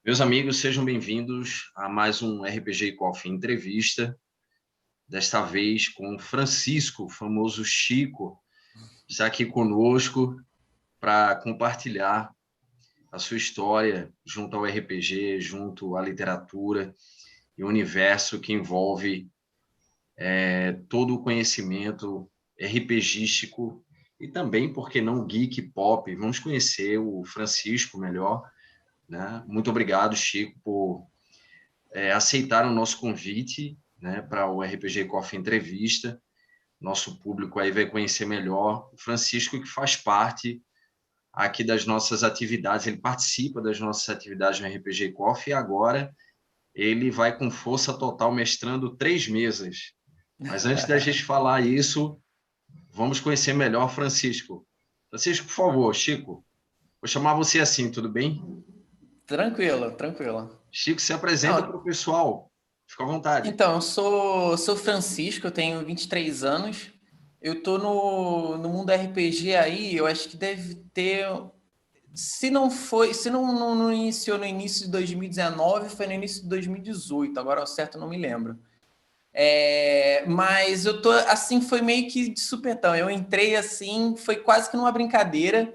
Meus amigos, sejam bem-vindos a mais um RPG Coffee Entrevista, desta vez com Francisco, o famoso Chico, está aqui conosco para compartilhar a sua história junto ao RPG, junto à literatura e o universo que envolve todo o conhecimento RPGístico e também, por que não, geek pop. Vamos conhecer o Francisco melhor, né? Muito obrigado, Chico, por aceitar o nosso convite, né, para o RPG Coffee Entrevista. Nosso público aí vai conhecer melhor o Francisco, que faz parte aqui das nossas atividades, ele participa das nossas atividades no RPG Coffee e agora ele vai com força total mestrando 3 mesas. Mas antes da gente falar isso, vamos conhecer melhor o Francisco. Francisco, por favor, Chico, vou chamar você assim, tudo bem? Tranquilo, tranquilo. Chico, se apresenta para Não, o pessoal. Fica à vontade. então, eu sou Francisco, eu tenho 23 anos. Eu tô no mundo RPG aí, eu acho que deve ter. Se não foi, se não iniciou no início de 2019, foi no início de 2018, agora ao certo eu não me lembro. Mas eu tô assim, foi meio que de supetão. Eu entrei assim, foi quase que numa brincadeira.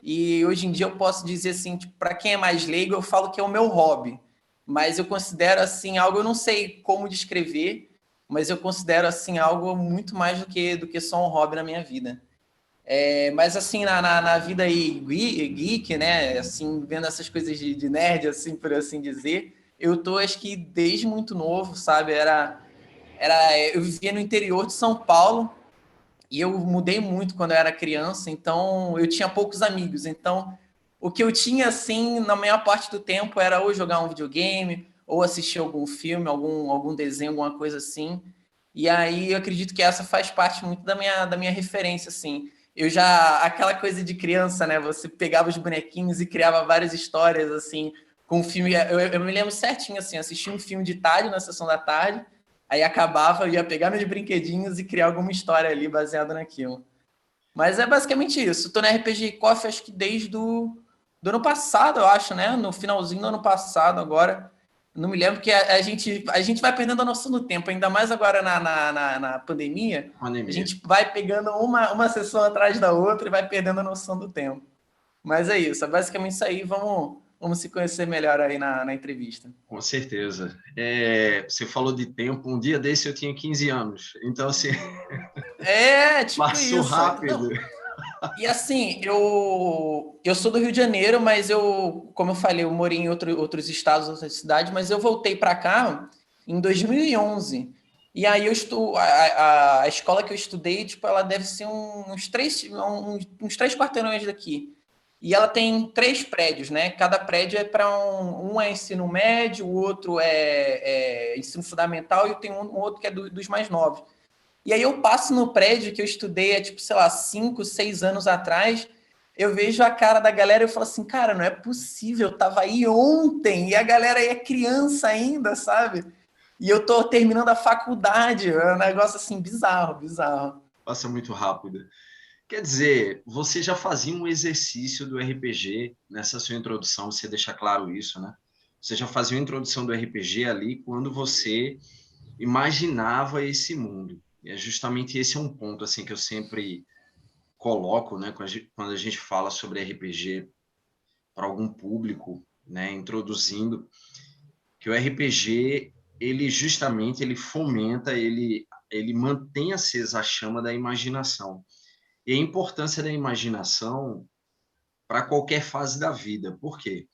E hoje em dia eu posso dizer assim, tipo, para quem é mais leigo, eu falo que é o meu hobby. Mas eu considero assim algo, eu não sei como descrever, mas eu considero assim algo muito mais do que só um hobby na minha vida. Mas assim, na vida aí geek, né? Assim, vendo essas coisas de nerd, assim, por assim dizer, eu tô acho que desde muito novo, sabe? Eu vivia no interior de São Paulo e eu mudei muito quando eu era criança, então eu tinha poucos amigos. Então, o que eu tinha, assim, na maior parte do tempo era ou jogar um videogame, ou assistir algum filme, algum desenho, alguma coisa assim. E aí eu acredito que essa faz parte muito da minha referência, assim. Eu já, aquela coisa de criança, né? Você pegava os bonequinhos e criava várias histórias, assim, com o filme. Eu me lembro certinho, assim, assisti um filme de tarde, na sessão da tarde, aí acabava, eu ia pegar meus brinquedinhos e criar alguma história ali baseada naquilo. Mas é basicamente isso. Tô na RPG Coffee acho que desde do ano passado, eu acho, né? No finalzinho do ano passado agora. Não me lembro que a gente vai perdendo a noção do tempo, ainda mais agora na pandemia. A Pandemia. gente vai pegando uma sessão atrás da outra e vai perdendo a noção do tempo. Mas é isso, é basicamente isso aí. Vamos se conhecer melhor aí na entrevista. Com certeza. Você falou de tempo, um dia desse eu tinha 15 anos, então assim, É, tipo passou isso. rápido. Não, e assim, eu sou do Rio de Janeiro, mas como eu falei, eu morei em outros estados, outras cidades, mas eu voltei para cá em 2011. E aí a escola que eu estudei, tipo, ela deve ser uns três quarteirões daqui. E ela tem 3 prédios, né? Cada prédio é para um é ensino médio, o outro é ensino fundamental e tem um outro que é dos mais novos. E aí eu passo no prédio que eu estudei há, tipo, sei lá, 5, 6 anos atrás, eu vejo a cara da galera e eu falo assim, cara, não é possível, eu tava aí ontem, e a galera aí é criança ainda, sabe? E eu tô terminando a faculdade, é um negócio assim, bizarro, bizarro. Passa muito rápido. Quer dizer, você já fazia um exercício do RPG nessa sua introdução, você deixa claro isso, né? Você já fazia uma introdução do RPG ali quando você imaginava esse mundo. E é justamente esse é um ponto assim que eu sempre coloco, né, quando a gente fala sobre RPG para algum público, né, introduzindo que o RPG ele justamente ele fomenta, ele mantém acesa a chama da imaginação. E a importância da imaginação para qualquer fase da vida. Por quê?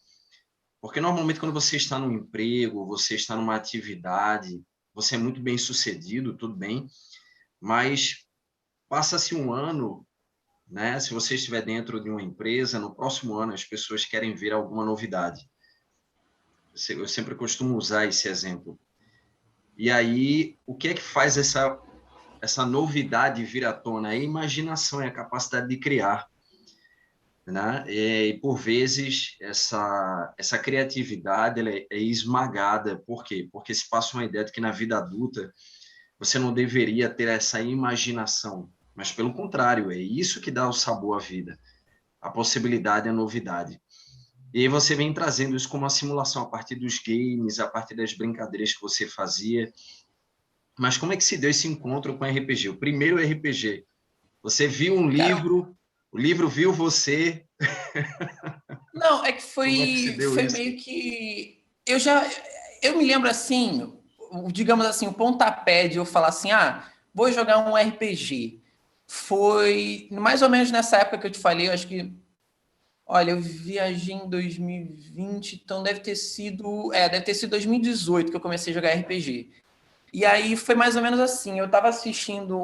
Porque normalmente quando você está num emprego, você está numa atividade, você é muito bem sucedido, tudo bem, mas passa-se um ano, né? Se você estiver dentro de uma empresa, no próximo ano as pessoas querem ver alguma novidade. Eu sempre costumo usar esse exemplo. E aí, o que é que faz essa novidade vir à tona? É a imaginação, é a capacidade de criar, né? E por vezes essa criatividade ela é esmagada. Por quê? Porque se passa uma ideia de que na vida adulta você não deveria ter essa imaginação, mas pelo contrário, é isso que dá o sabor à vida, a possibilidade, a novidade. E aí você vem trazendo isso como uma simulação a partir dos games, a partir das brincadeiras que você fazia. Mas como é que se deu esse encontro com o RPG? O primeiro RPG, você viu um Cara, livro, o livro viu você. não, é que Como é que se deu foi isso? meio que. Eu me lembro assim, digamos assim, o pontapé de eu falar assim, vou jogar um RPG. Foi mais ou menos nessa época que eu te falei, eu acho que. Olha, eu viajei em 2020, então deve ter sido 2018 que eu comecei a jogar RPG. E aí foi mais ou menos assim, eu tava assistindo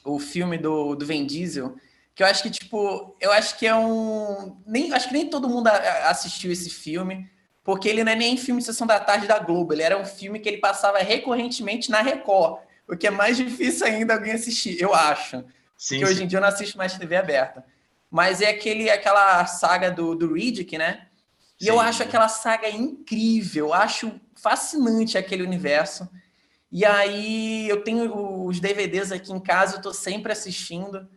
o filme do Vin Diesel, que eu acho que, tipo, eu acho que é um. Acho que nem todo mundo assistiu esse filme, porque ele não é nem filme de Sessão da Tarde da Globo, ele era um filme que ele passava recorrentemente na Record, o que é mais difícil ainda alguém assistir, eu acho. Sim, Porque sim. hoje em dia eu não assisto mais TV aberta. Mas é aquela saga do Riddick, né? E eu acho Sim. aquela saga incrível, eu acho fascinante aquele universo. E aí eu tenho os DVDs aqui em casa, eu tô sempre assistindo.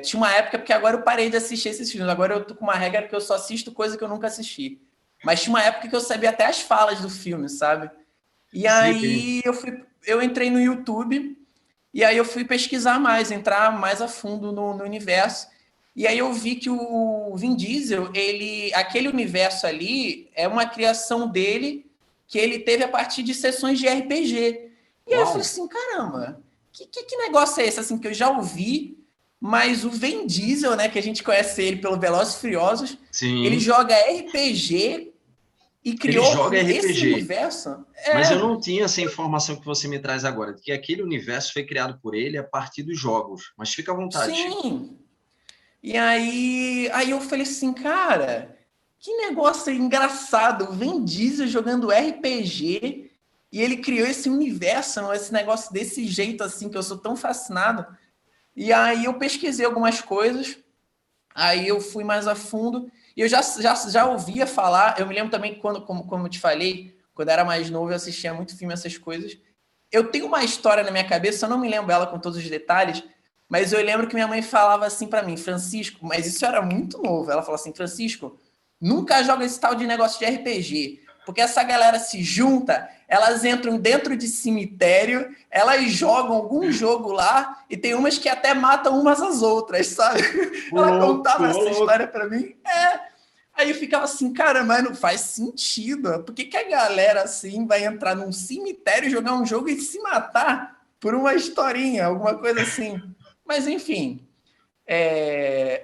Tinha uma época, porque agora eu parei de assistir esses filmes, agora eu tô com uma regra que eu só assisto coisa que eu nunca assisti. Mas tinha uma época que eu sabia até as falas do filme, sabe? E Sim. aí eu entrei no YouTube e aí eu fui pesquisar mais, entrar mais a fundo no universo. E aí eu vi que o Vin Diesel, aquele universo ali é uma criação dele que ele teve a partir de sessões de RPG. E aí eu falei Uau! assim, caramba, que negócio é esse assim que eu já ouvi, mas o Vin Diesel, né, que a gente conhece ele pelo Velozes e Furiosos, ele Sim. joga RPG e Ele criou joga esse RPG. universo. Mas eu não tinha essa informação que você me traz agora, de que aquele universo foi criado por ele a partir dos jogos. Mas fica à vontade, Chico. Sim. E aí eu falei assim, cara, que negócio engraçado. O Vin Diesel jogando RPG e ele criou esse universo, esse negócio desse jeito assim, que eu sou tão fascinado. E aí eu pesquisei algumas coisas, aí eu fui mais a fundo e eu já ouvia falar. Eu me lembro também que como eu te falei, quando eu era mais novo, eu assistia muito filme, essas coisas. Eu tenho uma história na minha cabeça, eu não me lembro ela com todos os detalhes, mas eu lembro que minha mãe falava assim para mim, Francisco, mas isso era muito novo. Ela falou assim, Francisco, nunca joga esse tal de negócio de RPG, porque essa galera se junta, elas entram dentro de cemitério, elas jogam algum jogo lá e tem umas que até matam umas às outras, sabe? Ô Ela louco, contava ô essa louco. história para mim. Aí eu ficava assim, cara, mas não faz sentido. Por que a galera assim vai entrar num cemitério, jogar um jogo e se matar por uma historinha, alguma coisa assim? Mas enfim,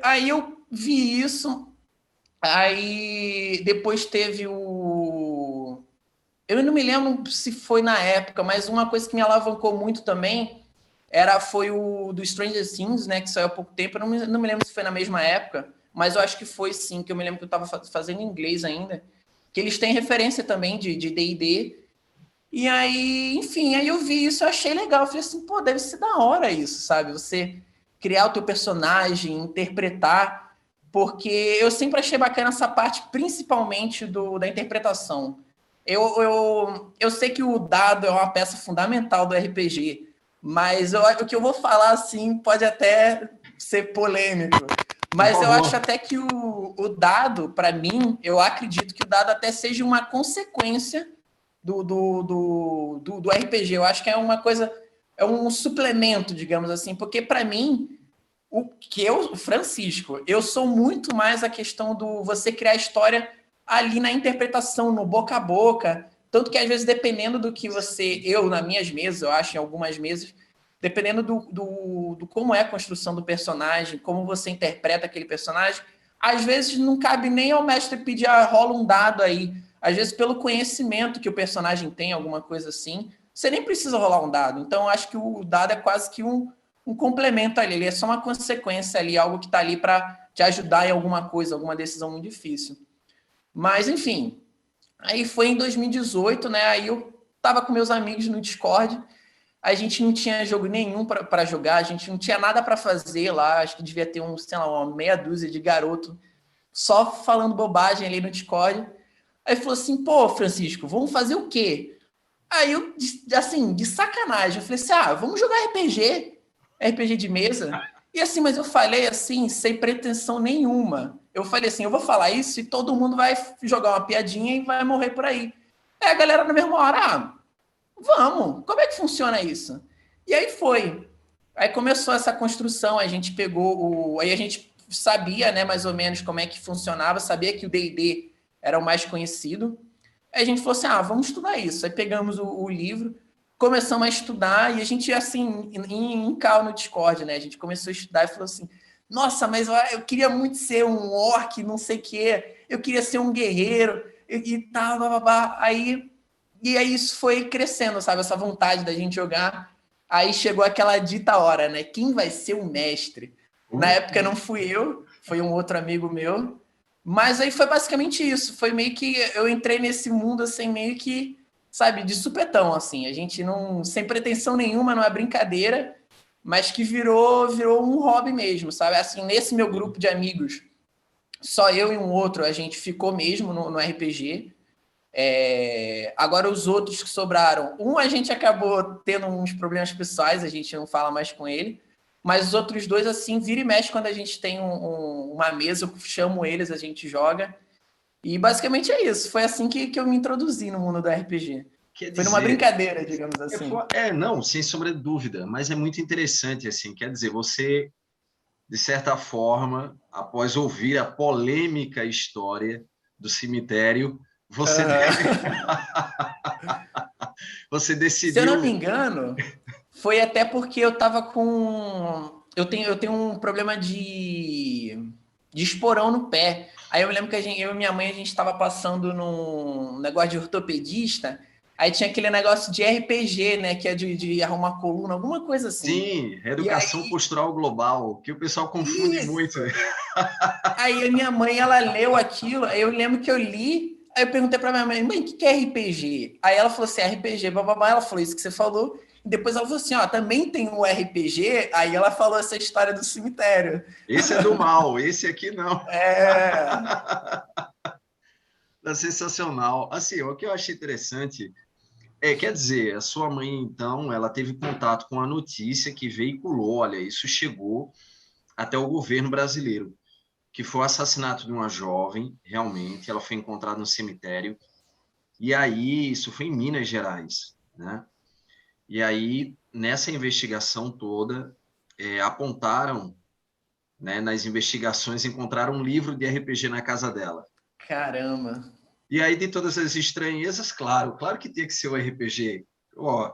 aí eu vi isso. Aí depois teve o. Eu não me lembro se foi na época, mas uma coisa que me alavancou muito também foi o do Stranger Things, né? Que saiu há pouco tempo. Eu não me lembro se foi na mesma época, mas eu acho que foi sim, que eu me lembro que eu estava fazendo inglês ainda. Que eles têm referência também de D&D. E aí, enfim, aí eu vi isso, eu achei legal. Eu falei assim, pô, deve ser da hora isso, sabe? Você criar o teu personagem, interpretar, porque eu sempre achei bacana essa parte, principalmente da interpretação. Eu sei que o dado é uma peça fundamental do RPG, mas o que eu vou falar, assim, pode até ser polêmico. Por Mas eu acho favor. até que o dado, para mim, eu acredito que o dado até seja uma consequência do RPG. Eu acho que é uma coisa, é um suplemento, digamos assim, porque para mim, Francisco, eu sou muito mais a questão do você criar a história ali na interpretação, no boca a boca. Tanto que às vezes, dependendo do que nas minhas mesas, eu acho, em algumas mesas, dependendo do como é a construção do personagem, como você interpreta aquele personagem, às vezes não cabe nem ao mestre pedir, rola um dado aí. Às vezes, pelo conhecimento que o personagem tem, alguma coisa assim, você nem precisa rolar um dado. Então, eu acho que o dado é quase que um complemento ali. Ele é só uma consequência ali, algo que está ali para te ajudar em alguma coisa, alguma decisão muito difícil. Mas, enfim, aí foi em 2018, né? Aí eu tava com meus amigos no Discord, a gente não tinha jogo nenhum para jogar, a gente não tinha nada para fazer lá, acho que devia ter sei lá, uma meia dúzia de garoto só falando bobagem ali no Discord. Aí falou assim, pô, Francisco, vamos fazer o quê? Aí eu, assim, de sacanagem, eu falei assim, vamos jogar RPG de mesa. E assim, mas eu falei assim, sem pretensão nenhuma. Eu falei assim, eu vou falar isso e todo mundo vai jogar uma piadinha e vai morrer por aí. Aí a galera na mesma hora, vamos, como é que funciona isso? E aí foi. Aí começou essa construção, a gente pegou o... Aí a gente sabia, né, mais ou menos como é que funcionava, sabia que o D&D era o mais conhecido. Aí a gente falou assim, vamos estudar isso. Aí pegamos o livro, começamos a estudar e a gente, assim, em call no Discord, né, a gente começou a estudar e falou assim, nossa, mas eu queria muito ser um orc, não sei o quê, eu queria ser um guerreiro e tal, blá. E aí isso foi crescendo, sabe? Essa vontade da gente jogar. Aí chegou aquela dita hora, né? Quem vai ser o mestre? Na época não fui eu, foi um outro amigo meu. Mas aí foi basicamente isso. Foi meio que eu entrei nesse mundo assim, meio que, sabe, de supetão, assim. A gente não, sem pretensão nenhuma, não é brincadeira, mas que virou um hobby mesmo, sabe? Assim, nesse meu grupo de amigos, só eu e um outro, a gente ficou mesmo no RPG. Agora os outros que sobraram, a gente acabou tendo uns problemas pessoais, a gente não fala mais com ele, mas os outros dois, assim, vira e mexe quando a gente tem uma mesa, eu chamo eles, a gente joga, e basicamente é isso, foi assim que eu me introduzi no mundo do RPG. Quer Foi numa dizer, brincadeira, digamos assim. não, sem sombra de dúvida, mas é muito interessante, assim, quer dizer, você, de certa forma, após ouvir a polêmica história do cemitério, você, você Se eu não me decidiu... engano, foi até porque eu tava com. Eu tenho um problema de esporão no pé. Aí eu me lembro que eu e minha mãe, a gente tava passando num negócio de ortopedista. Aí tinha aquele negócio de RPG, né? Que é de arrumar coluna, alguma coisa assim. Sim, E reeducação aí, postural global, que o pessoal confunde muito. isso! Aí a minha mãe, ela leu aquilo, aí eu lembro que eu li, aí eu perguntei pra minha mãe, o que é RPG? Aí ela falou assim, RPG, bababá, ela falou isso que você falou, e depois ela falou assim, também tem um RPG, aí ela falou essa história do cemitério. Esse é do mal, esse aqui não. É... É sensacional. Assim, o que eu achei interessante quer dizer, a sua mãe, então, ela teve contato com a notícia que veiculou, olha, isso chegou até o governo brasileiro, que foi o assassinato de uma jovem, realmente, ela foi encontrada no cemitério, e aí, isso foi em Minas Gerais, né? E aí, nessa investigação toda, apontaram, né, nas investigações, encontraram um livro de RPG na casa dela. Caramba. E aí, de todas as estranhezas, claro que tinha que ser o RPG. Ó,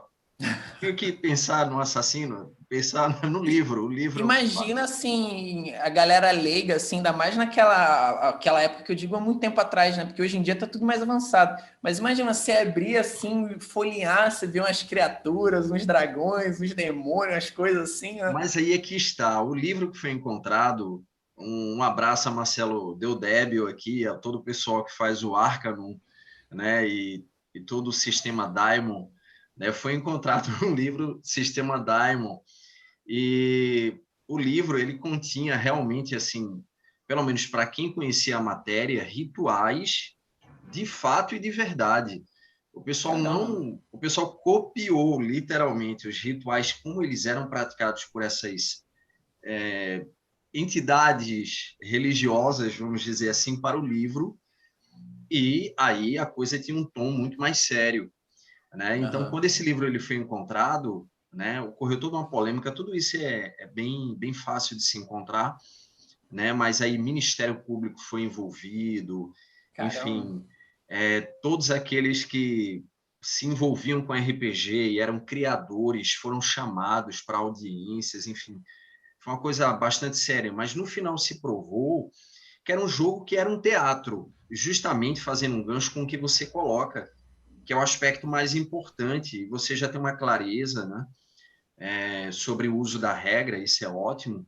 tinha que pensar no assassino, pensar no livro. O livro. Imagina, assim, a galera leiga, assim, ainda mais naquela época que eu digo há muito tempo atrás, né? Porque hoje em dia tá tudo mais avançado. Mas imagina você abrir, assim, folhear, você vê umas criaturas, uns dragões, uns demônios, umas coisas assim, né? Mas aí é que está. O livro que foi encontrado. Um abraço a Marcelo Deodébio aqui, a todo o pessoal que faz o Arcanum, né? E todo o sistema Daimon. Né, foi encontrado um livro Sistema Daimon. E o livro ele continha realmente assim, pelo menos para quem conhecia a matéria, rituais de fato e de verdade. Caramba. O pessoal copiou literalmente os rituais como eles eram praticados por essas entidades religiosas, vamos dizer assim, para o livro. E aí a coisa tinha um tom muito mais sério, né? Então, Aham. quando esse livro ele foi encontrado, né, ocorreu toda uma polêmica. Tudo isso é bem fácil de se encontrar, né? Mas aí Ministério Público foi envolvido, Caramba. enfim, todos aqueles que se envolviam com RPG e eram criadores foram chamados para audiências, enfim, foi uma coisa bastante séria. Mas no final se provou que era um jogo que era um teatro, justamente fazendo um gancho com o que você coloca, que é o aspecto mais importante. Você já tem uma clareza, né, sobre o uso da regra, isso é ótimo,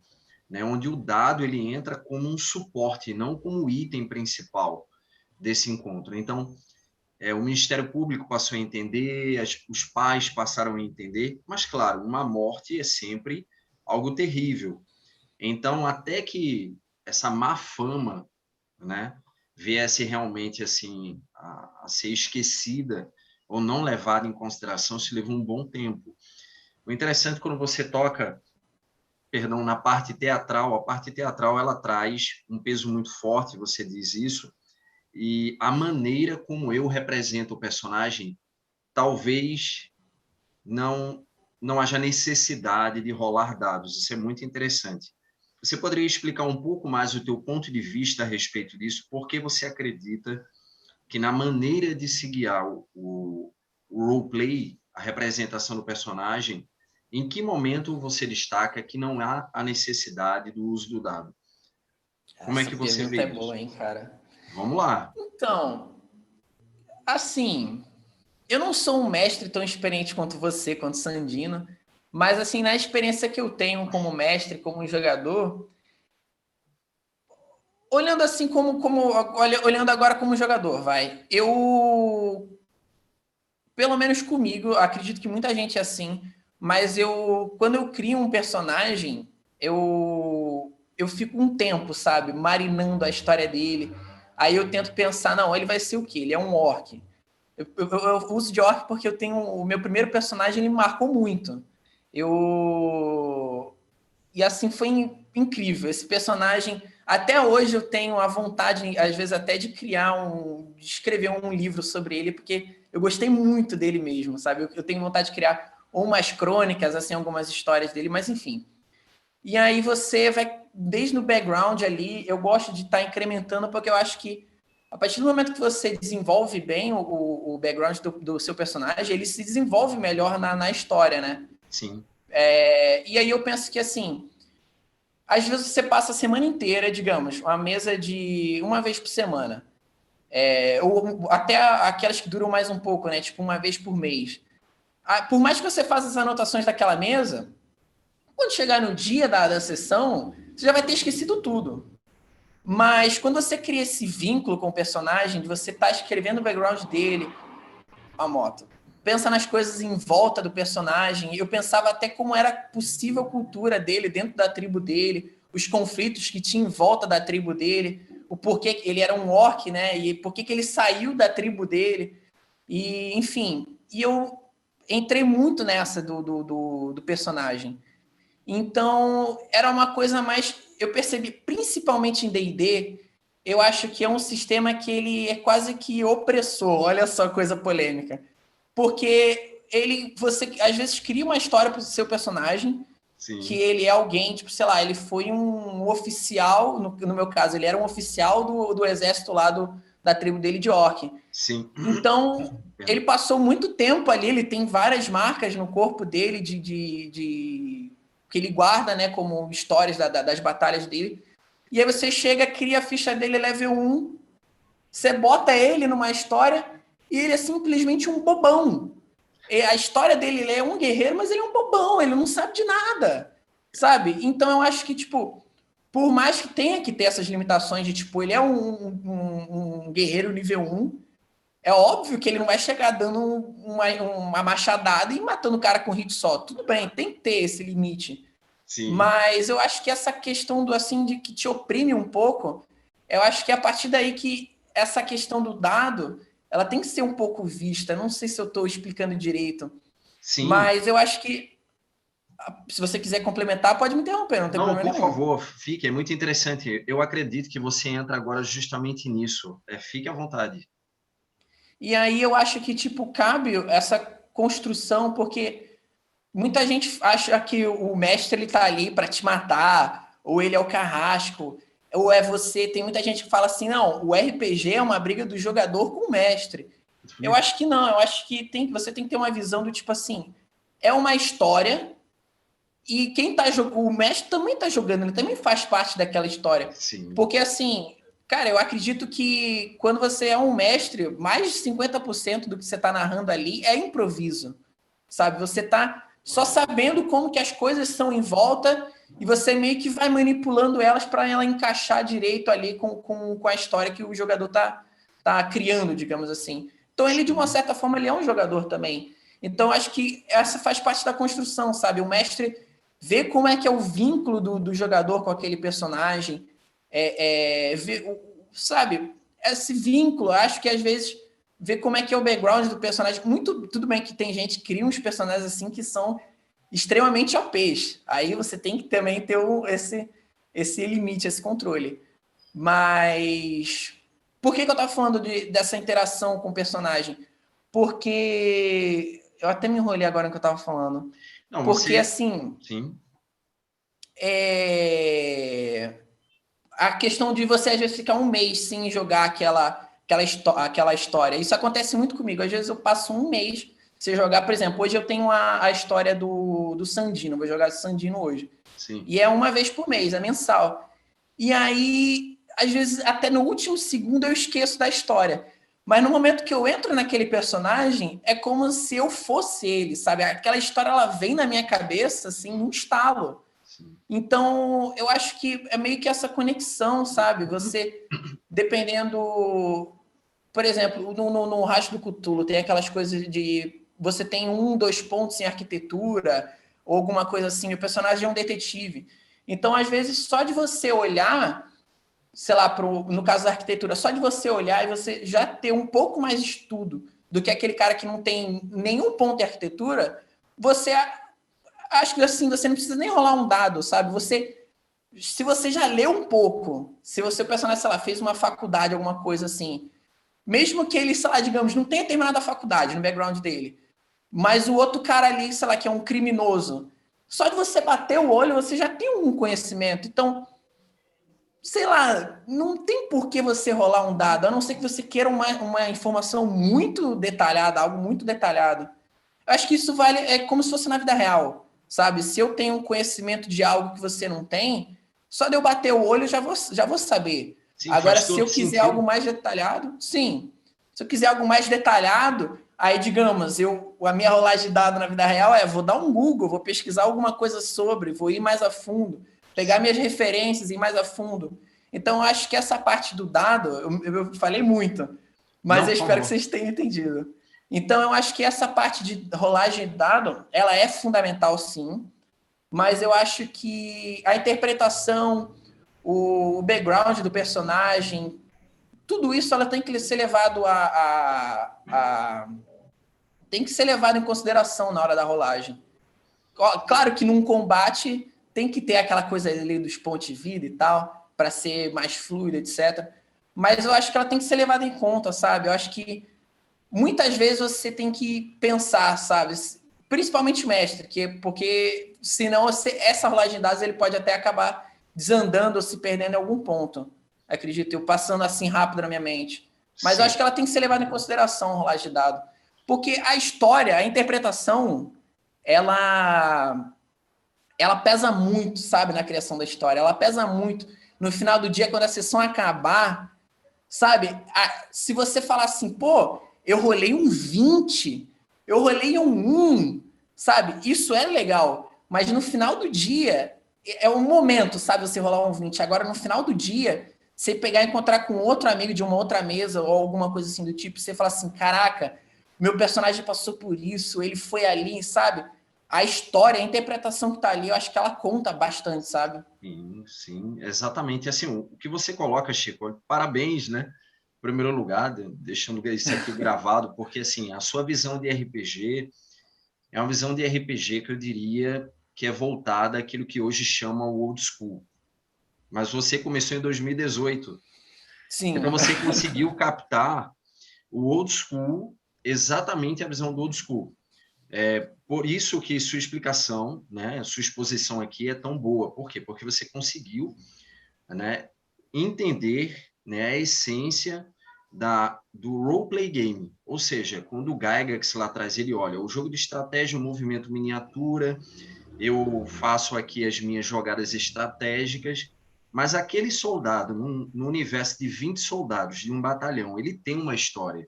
né, onde o dado ele entra como um suporte, não como o item principal desse encontro. Então, o Ministério Público passou a entender, os pais passaram a entender, mas, claro, uma morte é sempre algo terrível. Então, até que essa má fama, né, viesse realmente assim a ser esquecida ou não levada em consideração, se levou um bom tempo. O interessante quando você toca perdão, na parte teatral, a parte teatral ela traz um peso muito forte, você diz isso, e a maneira como eu represento o personagem, talvez não haja necessidade de rolar dados. Isso é muito interessante. Você poderia explicar um pouco mais o teu ponto de vista a respeito disso? Por que você acredita que na maneira de se guiar o roleplay, a representação do personagem, em que momento você destaca que não há a necessidade do uso do dado? Como é Essa que você vê pergunta é isso? boa, hein, cara? Vamos lá. Então, assim, eu não sou um mestre tão experiente quanto você, quanto Sandino, mas assim, na experiência que eu tenho como mestre, como jogador, olhando assim olhando agora como jogador, vai. Eu, pelo menos comigo, acredito que muita gente é assim, mas quando eu crio um personagem, eu fico um tempo, sabe, marinando a história dele. Aí eu tento pensar, não, ele vai ser o quê? Ele é um orc. Eu uso de orc porque eu tenho o meu primeiro personagem, ele me marcou muito. Eu e assim foi incrível. Esse personagem, até hoje eu tenho a vontade, às vezes até de de escrever um livro sobre ele, porque eu gostei muito dele mesmo, sabe? Eu tenho vontade de criar umas crônicas, assim, algumas histórias dele, mas enfim. E aí você vai, desde o background ali, eu gosto de estar incrementando, porque eu acho que a partir do momento que você desenvolve bem o background do seu personagem, ele se desenvolve melhor na história, né? Sim. E aí eu penso que, assim, às vezes você passa a semana inteira, digamos, uma mesa de uma vez por semana. Ou até aquelas que duram mais um pouco, né? Tipo, uma vez por mês. Por mais que você faça as anotações daquela mesa, quando chegar no dia da sessão, você já vai ter esquecido tudo. Mas quando você cria esse vínculo com o personagem, de você estar escrevendo o background dele, a moto. Pensa nas coisas em volta do personagem. Eu pensava até como era possível a cultura dele dentro da tribo dele, os conflitos que tinha em volta da tribo dele, o porquê ele era um orc, né? E por que ele saiu da tribo dele. E, enfim, eu entrei muito nessa do personagem. Então, era uma coisa mais. Eu percebi, principalmente em DD, eu acho que é um sistema que ele é quase que opressor. Olha só, coisa polêmica. Porque você às vezes cria uma história para o seu personagem, que Sim. ele é alguém, tipo, sei lá, ele foi um oficial, no meu caso, ele era um oficial do exército lá da tribo dele de orc. Sim. Então, ele passou muito tempo ali, ele tem várias marcas no corpo dele que ele guarda, né, como histórias das batalhas dele. E aí você chega, cria a ficha dele level 1, você bota ele numa história e ele é simplesmente um bobão. E a história dele, ele é um guerreiro, mas ele é um bobão, ele não sabe de nada, sabe? Então eu acho que, tipo, por mais que tenha que ter essas limitações de, tipo, ele é um guerreiro nível 1, é óbvio que ele não vai chegar dando uma machadada e matando o cara com hit só. Tudo bem, tem que ter esse limite. Sim. Mas eu acho que essa questão do assim de que te oprime um pouco, eu acho que é a partir daí que essa questão do dado, ela tem que ser um pouco vista. Não sei se eu estou explicando direito, Sim. mas eu acho que se você quiser complementar, pode me interromper, não tem Não, problema por nenhum. favor, fique. É muito interessante. Eu acredito que você entra agora justamente nisso. Fique à vontade. E aí eu acho que tipo cabe essa construção, porque muita gente acha que o mestre ele tá ali para te matar, ou ele é o carrasco, ou é você. Tem muita gente que fala assim: não, o RPG é uma briga do jogador com o mestre. Eu acho que não, eu acho que você tem que ter uma visão do tipo assim: é uma história, e quem tá jogando, o mestre também tá jogando, ele também faz parte daquela história. Sim. Porque assim, cara, eu acredito que quando você é um mestre, mais de 50% do que você tá narrando ali é improviso, sabe? Você tá só sabendo como que as coisas são em volta e você meio que vai manipulando elas para ela encaixar direito ali com a história que o jogador tá criando, digamos assim. Então ele, de uma Sim. certa forma, ele é um jogador também. Então acho que essa faz parte da construção, sabe? O mestre vê como é que é o vínculo do jogador com aquele personagem, sabe? Esse vínculo, acho que às vezes ver como é que é o background do personagem. Muito, tudo bem que tem gente que cria uns personagens assim que são extremamente OPs. Aí você tem que também ter esse limite, esse controle. Mas por que eu estava falando dessa interação com o personagem? Porque eu até me enrolei agora no que eu estava falando. Não, Porque, você... assim, Sim, a questão de você, às vezes, ficar um mês sem jogar aquela história. Isso acontece muito comigo. Às vezes eu passo um mês sem jogar. Por exemplo, hoje eu tenho a história do Sandino. Vou jogar Sandino hoje. sim. E é uma vez por mês, é mensal. E aí, às vezes, até no último segundo eu esqueço da história. Mas no momento que eu entro naquele personagem, é como se eu fosse ele, sabe? Aquela história, ela vem na minha cabeça, assim, num estalo. Sim. Então, eu acho que é meio que essa conexão, sabe? Você, dependendo... Por exemplo, no Rastro do Cthulhu, tem aquelas coisas de... Você tem 1, 2 pontos em arquitetura, ou alguma coisa assim, o personagem é um detetive. Então, às vezes, só de você olhar, sei lá, no caso da arquitetura, só de você olhar e você já ter um pouco mais de estudo do que aquele cara que não tem nenhum ponto em arquitetura, você acho que assim, você não precisa nem rolar um dado, sabe? Se você já leu um pouco, se você, o personagem, sei lá, fez uma faculdade, alguma coisa assim, mesmo que ele, sei lá, digamos, não tenha terminado a faculdade no background dele, mas o outro cara ali, sei lá, que é um criminoso, só de você bater o olho, você já tem um conhecimento. Então, sei lá, não tem por que você rolar um dado, a não ser que você queira uma informação muito detalhada, algo muito detalhado. Eu acho que isso vale, é como se fosse na vida real, sabe? Se eu tenho um conhecimento de algo que você não tem, só de eu bater o olho eu já vou saber. Sim, Agora, faz se todo eu quiser algo sentido. mais detalhado, sim. Se eu quiser algo mais detalhado, aí, digamos, a minha rolagem de dado na vida real vou dar um Google, vou pesquisar alguma coisa sobre, vou ir mais a fundo, pegar minhas referências e ir mais a fundo. Então, eu acho que essa parte do dado, eu falei muito, mas Não, eu por espero que favor. vocês tenham entendido. Então, eu acho que essa parte de rolagem de dado, ela é fundamental, sim, mas eu acho que a interpretação, o background do personagem, tudo isso ela tem que ser levado tem que ser levado em consideração na hora da rolagem. Claro que num combate tem que ter aquela coisa ali dos pontos de vida e tal, para ser mais fluido, etc. Mas eu acho que ela tem que ser levada em conta, sabe? Eu acho que muitas vezes você tem que pensar, sabe? Principalmente o mestre, porque senão essa rolagem de dados ele pode até acabar desandando ou se perdendo em algum ponto. Acredito, eu passando assim rápido na minha mente. Mas eu Sim, acho que ela tem que ser levada em consideração, a rolagem de dados. Porque a história, a interpretação, ela, ela pesa muito, sabe, na criação da história. Ela pesa muito. No final do dia, quando a sessão acabar, sabe? Se você falar assim, pô, eu rolei um 20, eu rolei um 1, sabe? Isso é legal. Mas no final do dia, é um momento, sabe? Você rolar um 20. Agora, no final do dia, você pegar e encontrar com outro amigo de uma outra mesa ou alguma coisa assim do tipo, você falar assim, caraca, meu personagem passou por isso, ele foi ali, sabe? A história, a interpretação que tá ali, eu acho que ela conta bastante, sabe? sim, sim, exatamente. Assim, o que você coloca, Chico, parabéns, né? Em primeiro lugar, deixando isso aqui gravado, porque assim, a sua visão de RPG é uma visão de RPG que eu diria que é voltada àquilo que hoje chama o old school. Mas você começou em 2018, então Sim, você conseguiu captar o old school, exatamente a visão do old school. Por isso que sua explicação, né, sua exposição aqui é tão boa. Por quê? Porque você conseguiu, né, entender, né, a essência do roleplay game. Ou seja, quando o Gygax lá atrás ele olha o jogo de estratégia, o movimento miniatura, eu faço aqui as minhas jogadas estratégicas, mas aquele soldado, no universo de 20 soldados de um batalhão, ele tem uma história,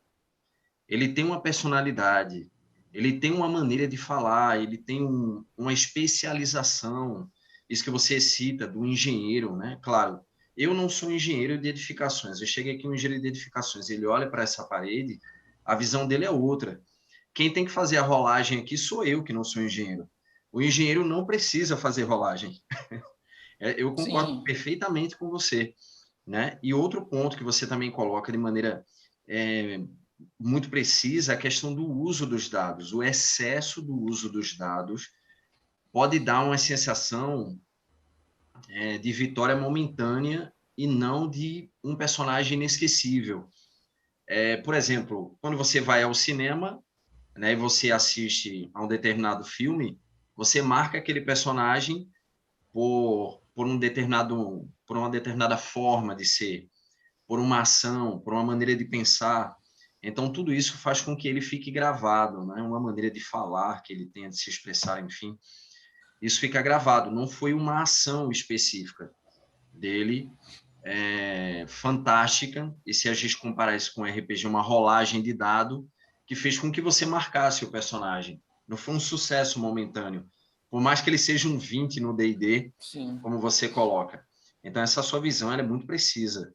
ele tem uma personalidade, ele tem uma maneira de falar, ele tem uma especialização, isso que você cita do engenheiro, né? Claro, eu não sou engenheiro de edificações, eu cheguei aqui um engenheiro de edificações, ele olha para essa parede, a visão dele é outra. Quem tem que fazer a rolagem aqui sou eu, que não sou engenheiro. O engenheiro não precisa fazer rolagem. Eu concordo sim. perfeitamente com você, né? E outro ponto que você também coloca de maneira é, muito precisa é a questão do uso dos dados, o excesso do uso dos dados pode dar uma sensação de vitória momentânea e não de um personagem inesquecível. Por exemplo, quando você vai ao cinema, né, e você assiste a um determinado filme, você marca aquele personagem por uma determinada forma de ser, por uma ação, por uma maneira de pensar. Então, tudo isso faz com que ele fique gravado, né? Uma maneira de falar que ele tenha de se expressar, enfim. Isso fica gravado. Não foi uma ação específica dele, fantástica, e se a gente comparar isso com RPG, uma rolagem de dado que fez com que você marcasse o personagem. Não foi um sucesso momentâneo. Por mais que ele seja um 20 no D&D, como você coloca. Então, essa sua visão é muito precisa,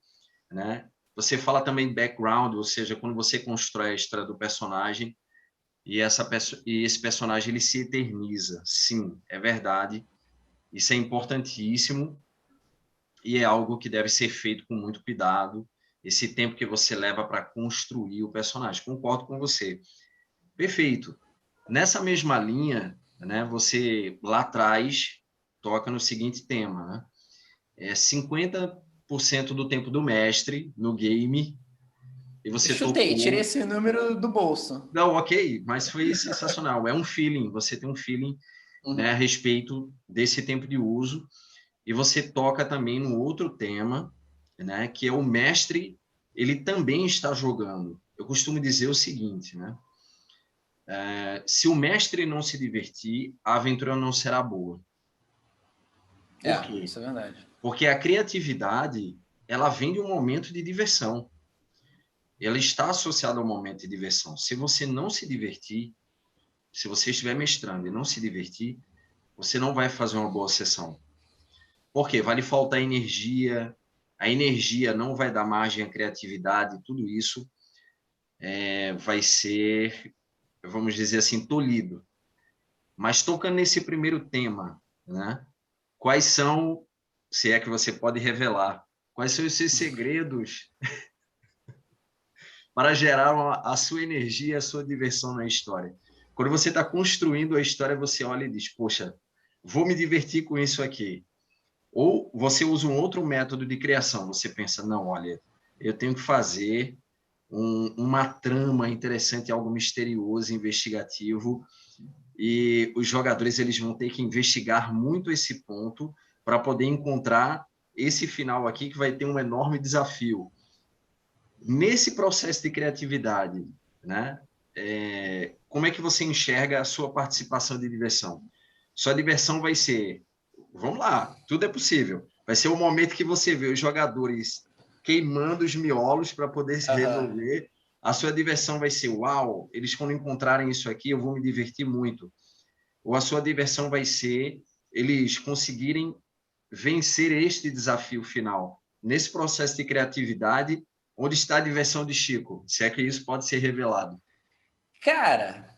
né? Você fala também background, ou seja, quando você constrói a história do personagem e esse personagem ele se eterniza. Sim, é verdade. Isso é importantíssimo e é algo que deve ser feito com muito cuidado. Esse tempo que você leva para construir o personagem. Concordo com você. Perfeito. Nessa mesma linha, né, você lá atrás toca no seguinte tema, né? 50% do tempo do mestre no game e você Chutei, tirei esse número do bolso. Não, ok, mas foi sensacional. É um feeling, você tem um feeling, né, a respeito desse tempo de uso e você toca também no outro tema, né, que é o mestre, ele também está jogando. Eu costumo dizer o seguinte, né? Se o mestre não se divertir, a aventura não será boa. Por quê? Isso é verdade. Porque a criatividade, ela vem de um momento de diversão. Ela está associada ao momento de diversão. Se você não se divertir, se você estiver mestrando e não se divertir, você não vai fazer uma boa sessão. Por quê? Vai lhe faltar energia, a energia não vai dar margem à criatividade, tudo isso vai ser, vamos dizer assim, tolhido. Mas tocando nesse primeiro tema, né? Quais são, se é que você pode revelar, quais são os seus segredos para gerar a sua energia, a sua diversão na história? Quando você está construindo a história, você olha e diz, poxa, vou me divertir com isso aqui. Ou você usa um outro método de criação, você pensa, não, olha, eu tenho que fazer uma trama interessante, algo misterioso, investigativo, e os jogadores eles vão ter que investigar muito esse ponto para poder encontrar esse final aqui que vai ter um enorme desafio. Nesse processo de criatividade, né? Como é que você enxerga a sua participação de diversão? Sua diversão vai ser, vamos lá, tudo é possível. Vai ser o momento que você vê os jogadores queimando os miolos para poder se resolver. A sua diversão vai ser, uau, eles quando encontrarem isso aqui, eu vou me divertir muito. Ou a sua diversão vai ser eles conseguirem vencer este desafio final. Nesse processo de criatividade, onde está a diversão de Chico? Se é que isso pode ser revelado. Cara,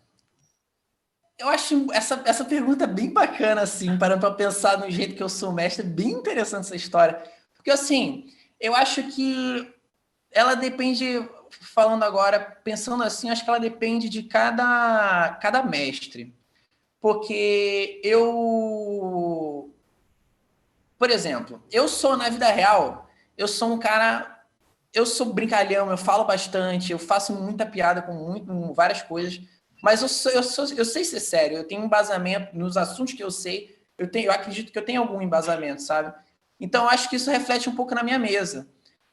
eu acho essa pergunta bem bacana, assim, parando para pensar no jeito que eu sou mestre, bem interessante essa história. Porque, assim, eu acho que ela depende, falando agora, pensando assim, acho que ela depende de cada mestre. Porque por exemplo, eu sou, na vida real, eu sou um cara, eu sou brincalhão, eu falo bastante, eu faço muita piada com várias coisas, mas eu sei ser sério, eu tenho um embasamento nos assuntos que eu sei, eu acredito que eu tenho algum embasamento, sabe? Então, eu acho que isso reflete um pouco na minha mesa.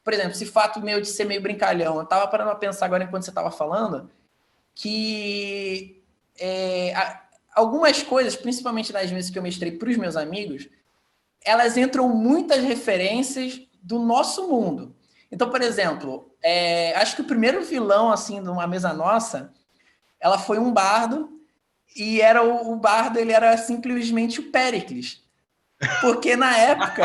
Por exemplo, esse fato meu de ser meio brincalhão, eu estava parando a pensar agora enquanto você estava falando, que algumas coisas, principalmente nas vezes que eu mestrei para os meus amigos, elas entram muitas referências do nosso mundo. Então, por exemplo, acho que o primeiro vilão assim de uma mesa nossa, ela foi um bardo e era o bardo, ele era simplesmente o Péricles. Porque na época,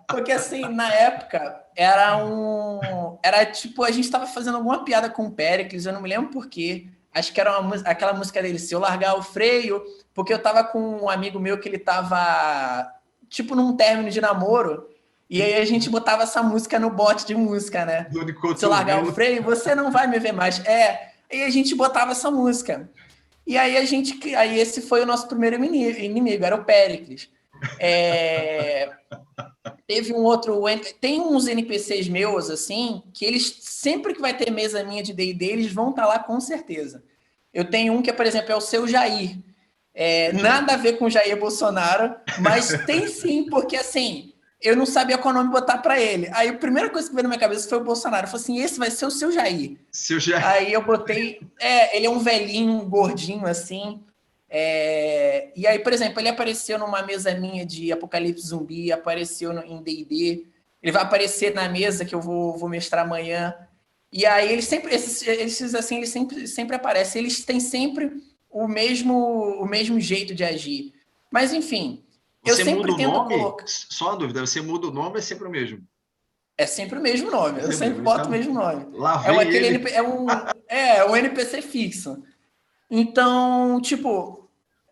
porque assim, na época era tipo, a gente estava fazendo alguma piada com o Péricles, eu não me lembro por quê. Acho que era aquela música dele, Se Eu Largar o Freio, porque eu tava com um amigo meu que ele tava tipo num término de namoro, e aí a gente botava essa música no bot de música, né? Se eu largar o freio, você não vai me ver mais. E a gente botava essa música. E aí aí esse foi o nosso primeiro inimigo, era o Péricles. Teve um outro, tem uns NPCs meus assim, que eles sempre que vai ter mesa minha de D&D, eles vão estar lá com certeza. Eu tenho um que, por exemplo, é o Seu Jair. Nada a ver com o Jair Bolsonaro, mas tem sim, porque assim, eu não sabia qual nome botar para ele. Aí a primeira coisa que veio na minha cabeça foi o Bolsonaro. Eu falei assim, esse vai ser o Seu Jair. Seu Jair. Aí eu botei, ele é um velhinho, um gordinho assim. E aí, por exemplo, ele apareceu numa mesa minha de Apocalipse Zumbi, apareceu em D&D, ele vai aparecer na mesa que eu vou mestrar amanhã. E aí eles sempre, esses assim, eles sempre aparecem. Eles têm sempre o mesmo jeito de agir. Mas enfim, eu Você muda sempre o tento nome? colocar. Só uma dúvida, você muda o nome, é sempre o mesmo? É sempre o mesmo nome. É Eu sempre o sempre mesmo. boto o Então, mesmo nome. lá É vem aquele ele. um NPC fixo. Então, tipo,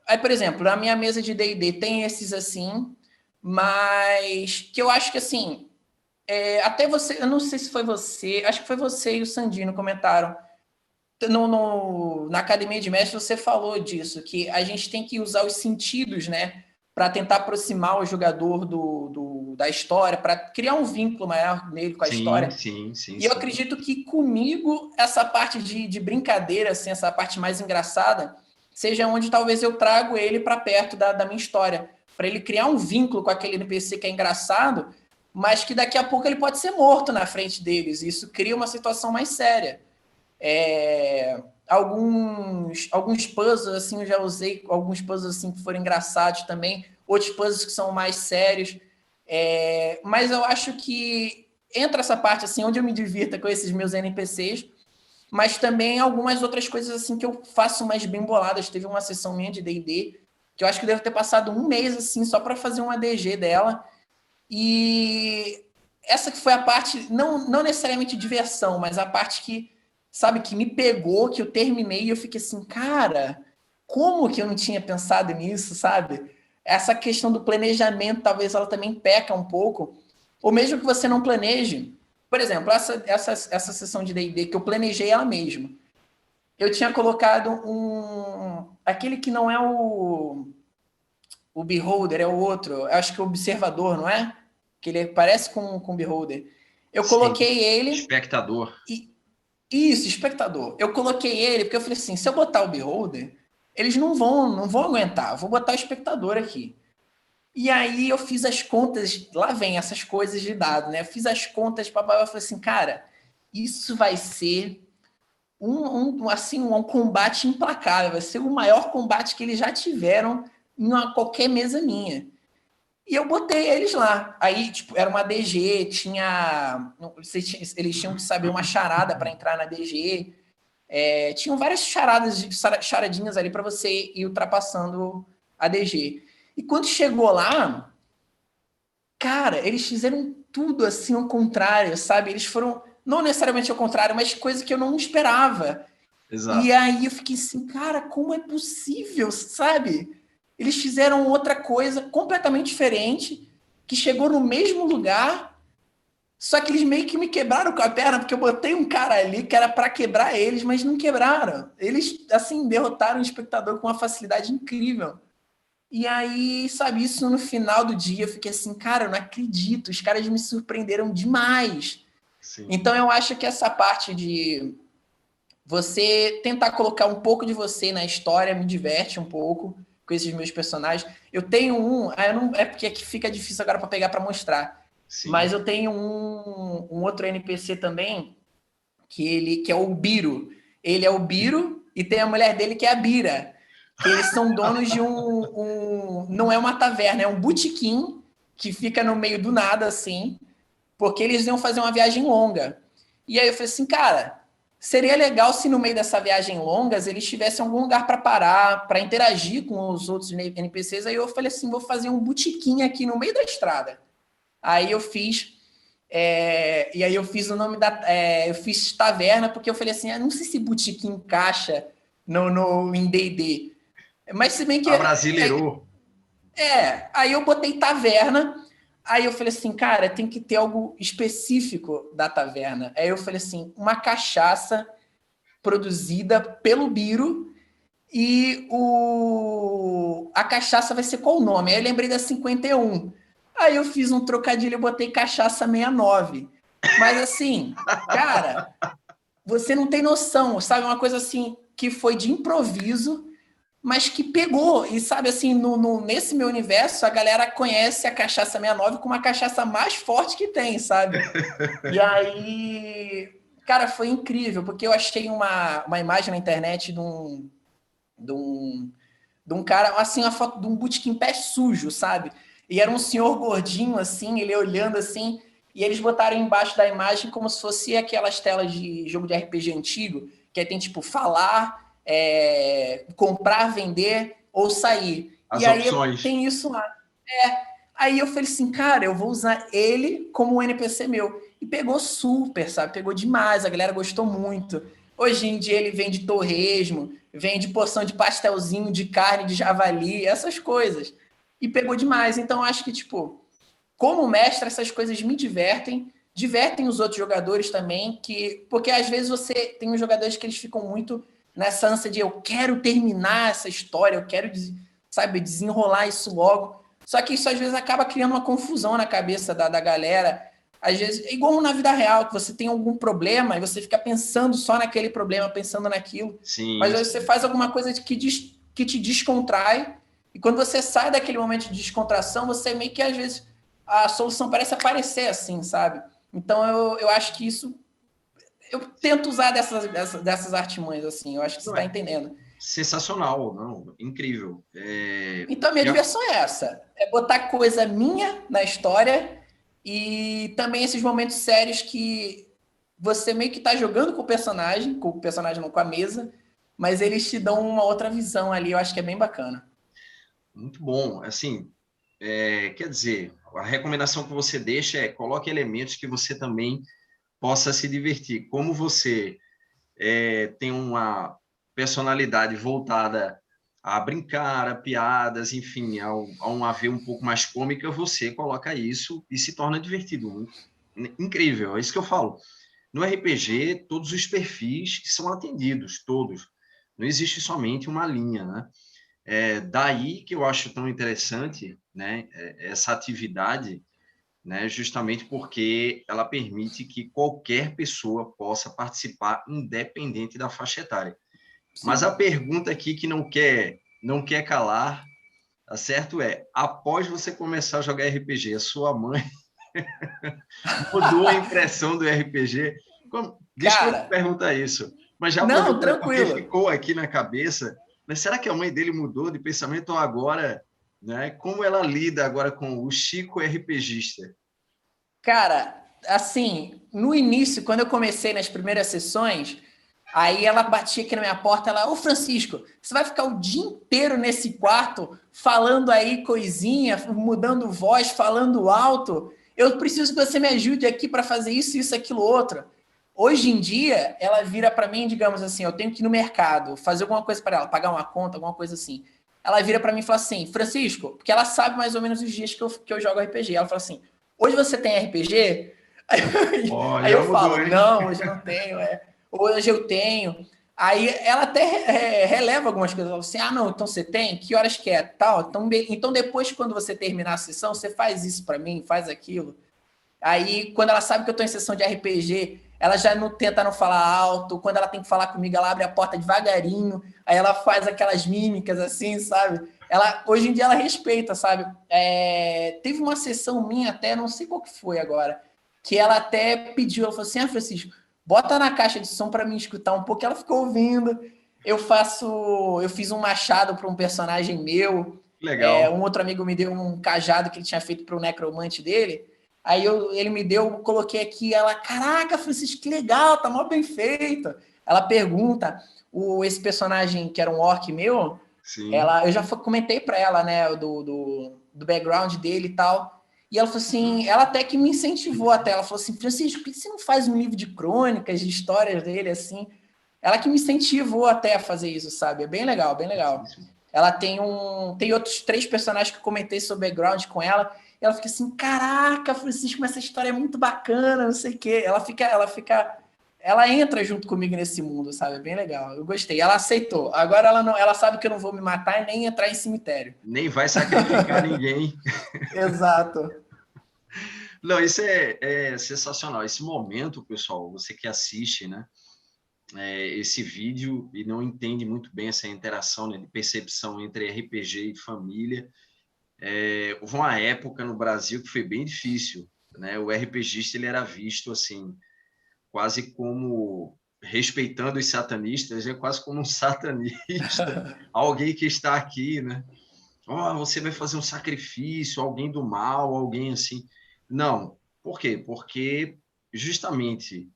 aí, por exemplo, na minha mesa de D&D tem esses assim, mas que eu acho que assim, até você, eu não sei se foi você, acho que foi você e o Sandino comentaram. Na academia de mestre você falou disso, que a gente tem que usar os sentidos, né, para tentar aproximar o jogador da história, para criar um vínculo maior nele com a Sim, história. sim, sim, E eu sim. acredito que comigo, essa parte de brincadeira, assim, essa parte mais engraçada, seja onde talvez eu trago ele para perto da minha história, para ele criar um vínculo com aquele NPC que é engraçado, mas que daqui a pouco ele pode ser morto na frente deles. E isso cria uma situação mais séria. Alguns puzzles, assim, eu já usei alguns puzzles assim, que foram engraçados também, outros puzzles que são mais sérios. Mas eu acho que entra essa parte assim, onde eu me divirta com esses meus NPCs, mas também algumas outras coisas assim que eu faço mais bem boladas. Teve uma sessão minha de D&D que eu acho que devo ter passado um mês assim só para fazer uma DG dela. E essa que foi a parte, não necessariamente diversão, mas a parte que, sabe, que me pegou, que eu terminei e eu fiquei assim, cara, como que eu não tinha pensado nisso, sabe? Essa questão do planejamento, talvez ela também peca um pouco, ou mesmo que você não planeje. Por exemplo, essa sessão de D&D que eu planejei ela mesma. Eu tinha colocado aquele que não é o Beholder, é o outro, eu acho que é o Observador, não é? Que ele parece com o Beholder. Eu Sim. coloquei ele Espectador. e isso, espectador. Eu coloquei ele porque eu falei assim, se eu botar o Beholder, eles não vão aguentar. Eu vou botar o espectador aqui. E aí eu fiz as contas, lá vem essas coisas de dado, né? Eu fiz as contas, papai, eu falei assim, cara, isso vai ser um combate implacável, vai ser o maior combate que eles já tiveram em qualquer mesa minha. E eu botei eles lá. Aí, tipo, era uma DG, eles tinham que saber uma charada para entrar na DG. Tinham várias charadinhas ali para você ir ultrapassando a DG. E quando chegou lá, cara, eles fizeram tudo assim ao contrário, sabe? Eles foram, não necessariamente ao contrário, mas coisa que eu não esperava. E Exato. aí eu fiquei assim, cara, como é possível, sabe? Eles fizeram outra coisa completamente diferente, que chegou no mesmo lugar, só que eles meio que me quebraram com a perna, porque eu botei um cara ali que era para quebrar eles, mas não quebraram. Eles, assim, derrotaram o espectador com uma facilidade incrível. E aí, sabe, isso no final do dia eu fiquei assim, cara, eu não acredito, os caras me surpreenderam demais. Sim. Então eu acho que essa parte de você tentar colocar um pouco de você na história me diverte um pouco com esses meus personagens. Eu tenho eu não, é porque aqui fica difícil agora para pegar para mostrar, Sim. mas eu tenho um outro NPC também que é o Biro. Ele é o Biro e tem a mulher dele que é a Bira, que eles são donos de não é uma taverna, é um botequim que fica no meio do nada assim, porque eles iam fazer uma viagem longa. E aí eu falei assim, cara, seria legal se no meio dessa viagem longa eles tivessem algum lugar para parar, para interagir com os outros NPCs. Aí eu falei assim, vou fazer um botequim aqui no meio da estrada. Aí eu fiz e aí eu fiz o nome eu fiz taverna porque eu falei assim, não sei se botequim encaixa em D&D. Mas se bem que Abrasileirou. aí eu botei taverna. Aí eu falei assim, cara, tem que ter algo específico da taverna. Aí eu falei assim, uma cachaça produzida pelo Biro e a cachaça vai ser qual o nome? Aí eu lembrei da 51. Aí eu fiz um trocadilho e botei cachaça 69. Mas assim, cara, você não tem noção, sabe? Uma coisa assim que foi de improviso, mas que pegou. E sabe assim, nesse meu universo, a galera conhece a cachaça 69 como a cachaça mais forte que tem, sabe? E aí, cara, foi incrível, porque eu achei uma imagem na internet de um, de um cara, assim, uma foto de um botequim pé sujo, sabe? E era um senhor gordinho, assim, ele olhando assim, e eles botaram embaixo da imagem como se fosse aquelas telas de jogo de RPG antigo, que aí tem tipo falar, comprar, vender ou sair. As E aí opções. tem isso lá. Aí eu falei assim, cara, eu vou usar ele como um NPC meu. E pegou super, sabe? Pegou demais, a galera gostou muito. Hoje em dia ele vende torresmo, vende porção de pastelzinho de carne de javali, essas coisas. E pegou demais. Então acho que, tipo, como mestre, essas coisas me divertem, divertem os outros jogadores também, porque às vezes você tem uns jogadores que eles ficam muito nessa ânsia de eu quero terminar essa história, eu quero, sabe, desenrolar isso logo. Só que isso às vezes acaba criando uma confusão na cabeça da galera. Às vezes, é igual na vida real, que você tem algum problema e você fica pensando só naquele problema, pensando naquilo. Mas Sim, às vezes você sim. faz alguma coisa que te descontrai, e quando você sai daquele momento de descontração, você meio que às vezes a solução parece aparecer assim, sabe? Então eu acho que isso. Eu tento usar dessas artimanhas, assim, eu acho que você Não está é entendendo. sensacional, não, incrível. Então a minha diversão é essa: é botar coisa minha na história e também esses momentos sérios que você meio que está jogando com o personagem não com a mesa, mas eles te dão uma outra visão ali, eu acho que é bem bacana. Muito bom. Assim, quer dizer, a recomendação que você deixa é coloque elementos que você também possa se divertir. Como você tem uma personalidade voltada a brincar, a piadas, enfim, a uma veia um pouco mais cômica, você coloca isso e se torna divertido. Incrível, é isso que eu falo. No RPG, todos os perfis são atendidos, todos. Não existe somente uma linha, né? Daí que eu acho tão interessante, né, essa atividade, né, justamente porque ela permite que qualquer pessoa possa participar, independente da faixa etária. Mas a Sim. pergunta aqui que não quer calar, tá certo? Após você começar a jogar RPG, a sua mãe mudou a impressão do RPG? Desculpa te Cara, perguntar isso, mas já não, aproveitando, porque tranquilo. ficou aqui na cabeça, mas será que a mãe dele mudou de pensamento ou agora, né? Como ela lida agora com o Chico RPGista? Cara, assim, no início, quando eu comecei nas primeiras sessões, aí ela batia aqui na minha porta, ela, ô Francisco, você vai ficar o dia inteiro nesse quarto falando aí coisinha, mudando voz, falando alto. Eu preciso que você me ajude aqui para fazer isso, isso, aquilo, outro. Hoje em dia, ela vira para mim, digamos assim, eu tenho que ir no mercado, fazer alguma coisa para ela, pagar uma conta, alguma coisa assim. Ela vira para mim e fala assim, Francisco, porque ela sabe mais ou menos os dias que eu jogo RPG. Ela fala assim, hoje você tem RPG? Ó, Aí já eu mudou, falo, hein? não, hoje eu não tenho. Hoje eu tenho. Aí ela até releva algumas coisas. Ela fala assim, ah, não, então você tem? Que horas que é? Tal. Então depois, quando você terminar a sessão, você faz isso para mim, faz aquilo. Aí, quando ela sabe que eu tô em sessão de RPG, ela já não tenta não falar alto. Quando ela tem que falar comigo, ela abre a porta devagarinho. Aí ela faz aquelas mímicas assim, sabe? Ela, hoje em dia ela respeita, sabe? Teve uma sessão minha até, não sei qual que foi agora, que ela até pediu, ela falou assim, ah, Francisco, bota na caixa de som para mim escutar um pouco. Ela ficou ouvindo. Eu fiz um machado para um personagem meu. Legal. Um outro amigo me deu um cajado que ele tinha feito para o necromante dele. Aí ele me deu, coloquei aqui, ela, caraca, Francisco, que legal, tá mó bem feito. Ela pergunta, esse personagem que era um orc meu, Sim. eu já comentei para ela, né, do background dele e tal. E ela falou assim, ela até que me incentivou até, ela falou assim, Francisco, por que você não faz um livro de crônicas, de histórias dele, assim? Ela que me incentivou até a fazer isso, sabe? É bem legal, bem legal. Ela tem outros 3 personagens que eu comentei sobre background com ela. E ela fica assim, caraca, Francisco, mas essa história é muito bacana, não sei o quê. Ela fica ela entra junto comigo nesse mundo, sabe? É bem legal. Eu gostei. Ela aceitou. Agora ela sabe que eu não vou me matar e nem entrar em cemitério. Nem vai sacrificar ninguém. Exato. Não, isso é sensacional. Esse momento, pessoal, você que assiste, né, esse vídeo e não entende muito bem essa interação, né, de percepção entre RPG e família, houve uma época no Brasil que foi bem difícil, né? O RPGista ele era visto assim, quase como respeitando os satanistas, é quase como um satanista, alguém que está aqui, né? Oh, você vai fazer um sacrifício, alguém do mal, alguém assim. Não. Por quê? Porque justamente,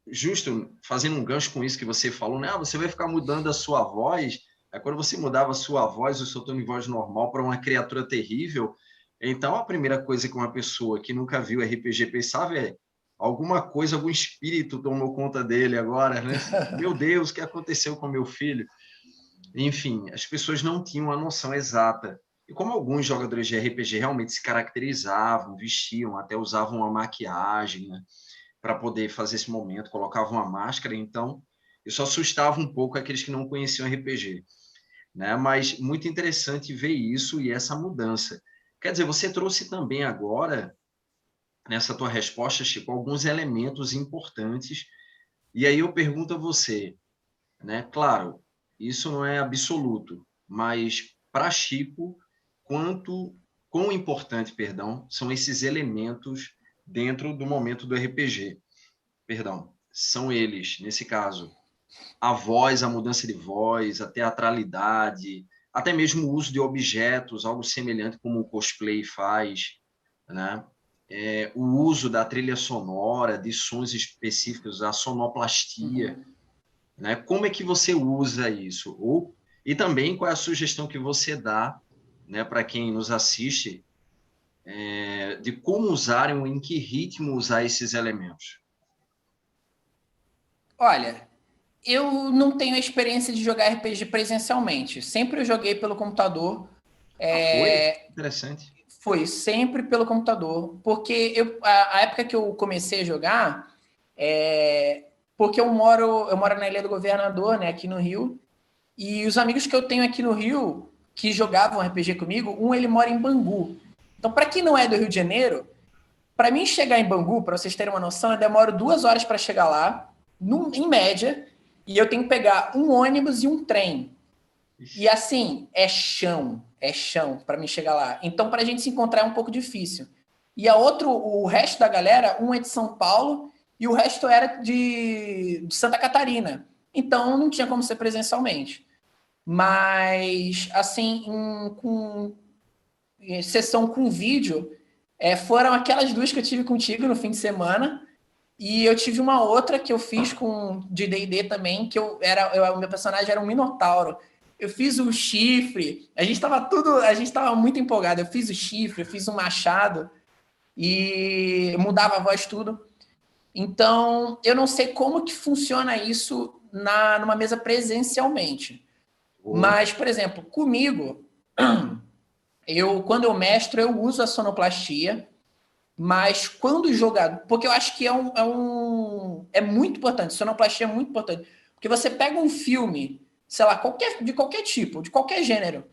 justo fazendo um gancho com isso que você falou, né? Ah, você vai ficar mudando a sua voz. Aí quando você mudava a sua voz, o seu tom de voz normal para uma criatura terrível, então a primeira coisa que uma pessoa que nunca viu RPG pensava é alguma coisa, algum espírito tomou conta dele agora, né? Meu Deus, o que aconteceu com meu filho? Enfim, as pessoas não tinham a noção exata. E como alguns jogadores de RPG realmente se caracterizavam, vestiam, até usavam uma maquiagem, né, para poder fazer esse momento, colocavam uma máscara, então isso assustava um pouco aqueles que não conheciam RPG. Né? Mas muito interessante ver isso e essa mudança. Quer dizer, você trouxe também agora, nessa tua resposta, Chico, alguns elementos importantes. E aí eu pergunto a você, né? Claro, isso não é absoluto, mas para Chico, quão importante, perdão, são esses elementos dentro do momento do RPG? Perdão, são eles, nesse caso, a voz, a mudança de voz, a teatralidade, até mesmo o uso de objetos, algo semelhante como o cosplay faz, né? O uso da trilha sonora, de sons específicos, a sonoplastia, né? Como é que você usa isso? E também qual é a sugestão que você dá, né, para quem nos assiste, de como usarem ou em que ritmo usar esses elementos? Olha, eu não tenho a experiência de jogar RPG presencialmente. Sempre eu joguei pelo computador. Ah, foi? Interessante. Foi sempre pelo computador. Porque a época que eu comecei a jogar, porque eu moro na Ilha do Governador, né, aqui no Rio. E os amigos que eu tenho aqui no Rio, que jogavam RPG comigo, ele mora em Bangu. Então, para quem não é do Rio de Janeiro, para mim chegar em Bangu, para vocês terem uma noção, eu demoro 2 horas para chegar lá, em média, e eu tenho que pegar um ônibus e um trem. E assim, é chão para mim chegar lá. Então, para a gente se encontrar é um pouco difícil. E o resto da galera, um é de São Paulo e o resto era de Santa Catarina. Então, não tinha como ser presencialmente. Mas, assim, em sessão com vídeo, foram aquelas duas que eu tive contigo no fim de semana. E eu tive uma outra que eu fiz de D&D também, que o meu personagem era um minotauro. Eu fiz o chifre, a gente estava muito empolgado. Eu fiz o chifre, eu fiz o machado e mudava a voz tudo. Então, eu não sei como que funciona isso numa mesa presencialmente. Mas, por exemplo, comigo, quando eu mestro, eu uso a sonoplastia, mas quando o jogador. Porque eu acho que é muito importante, sonoplastia é muito importante. Porque você pega um filme, sei lá, de qualquer tipo, de qualquer gênero.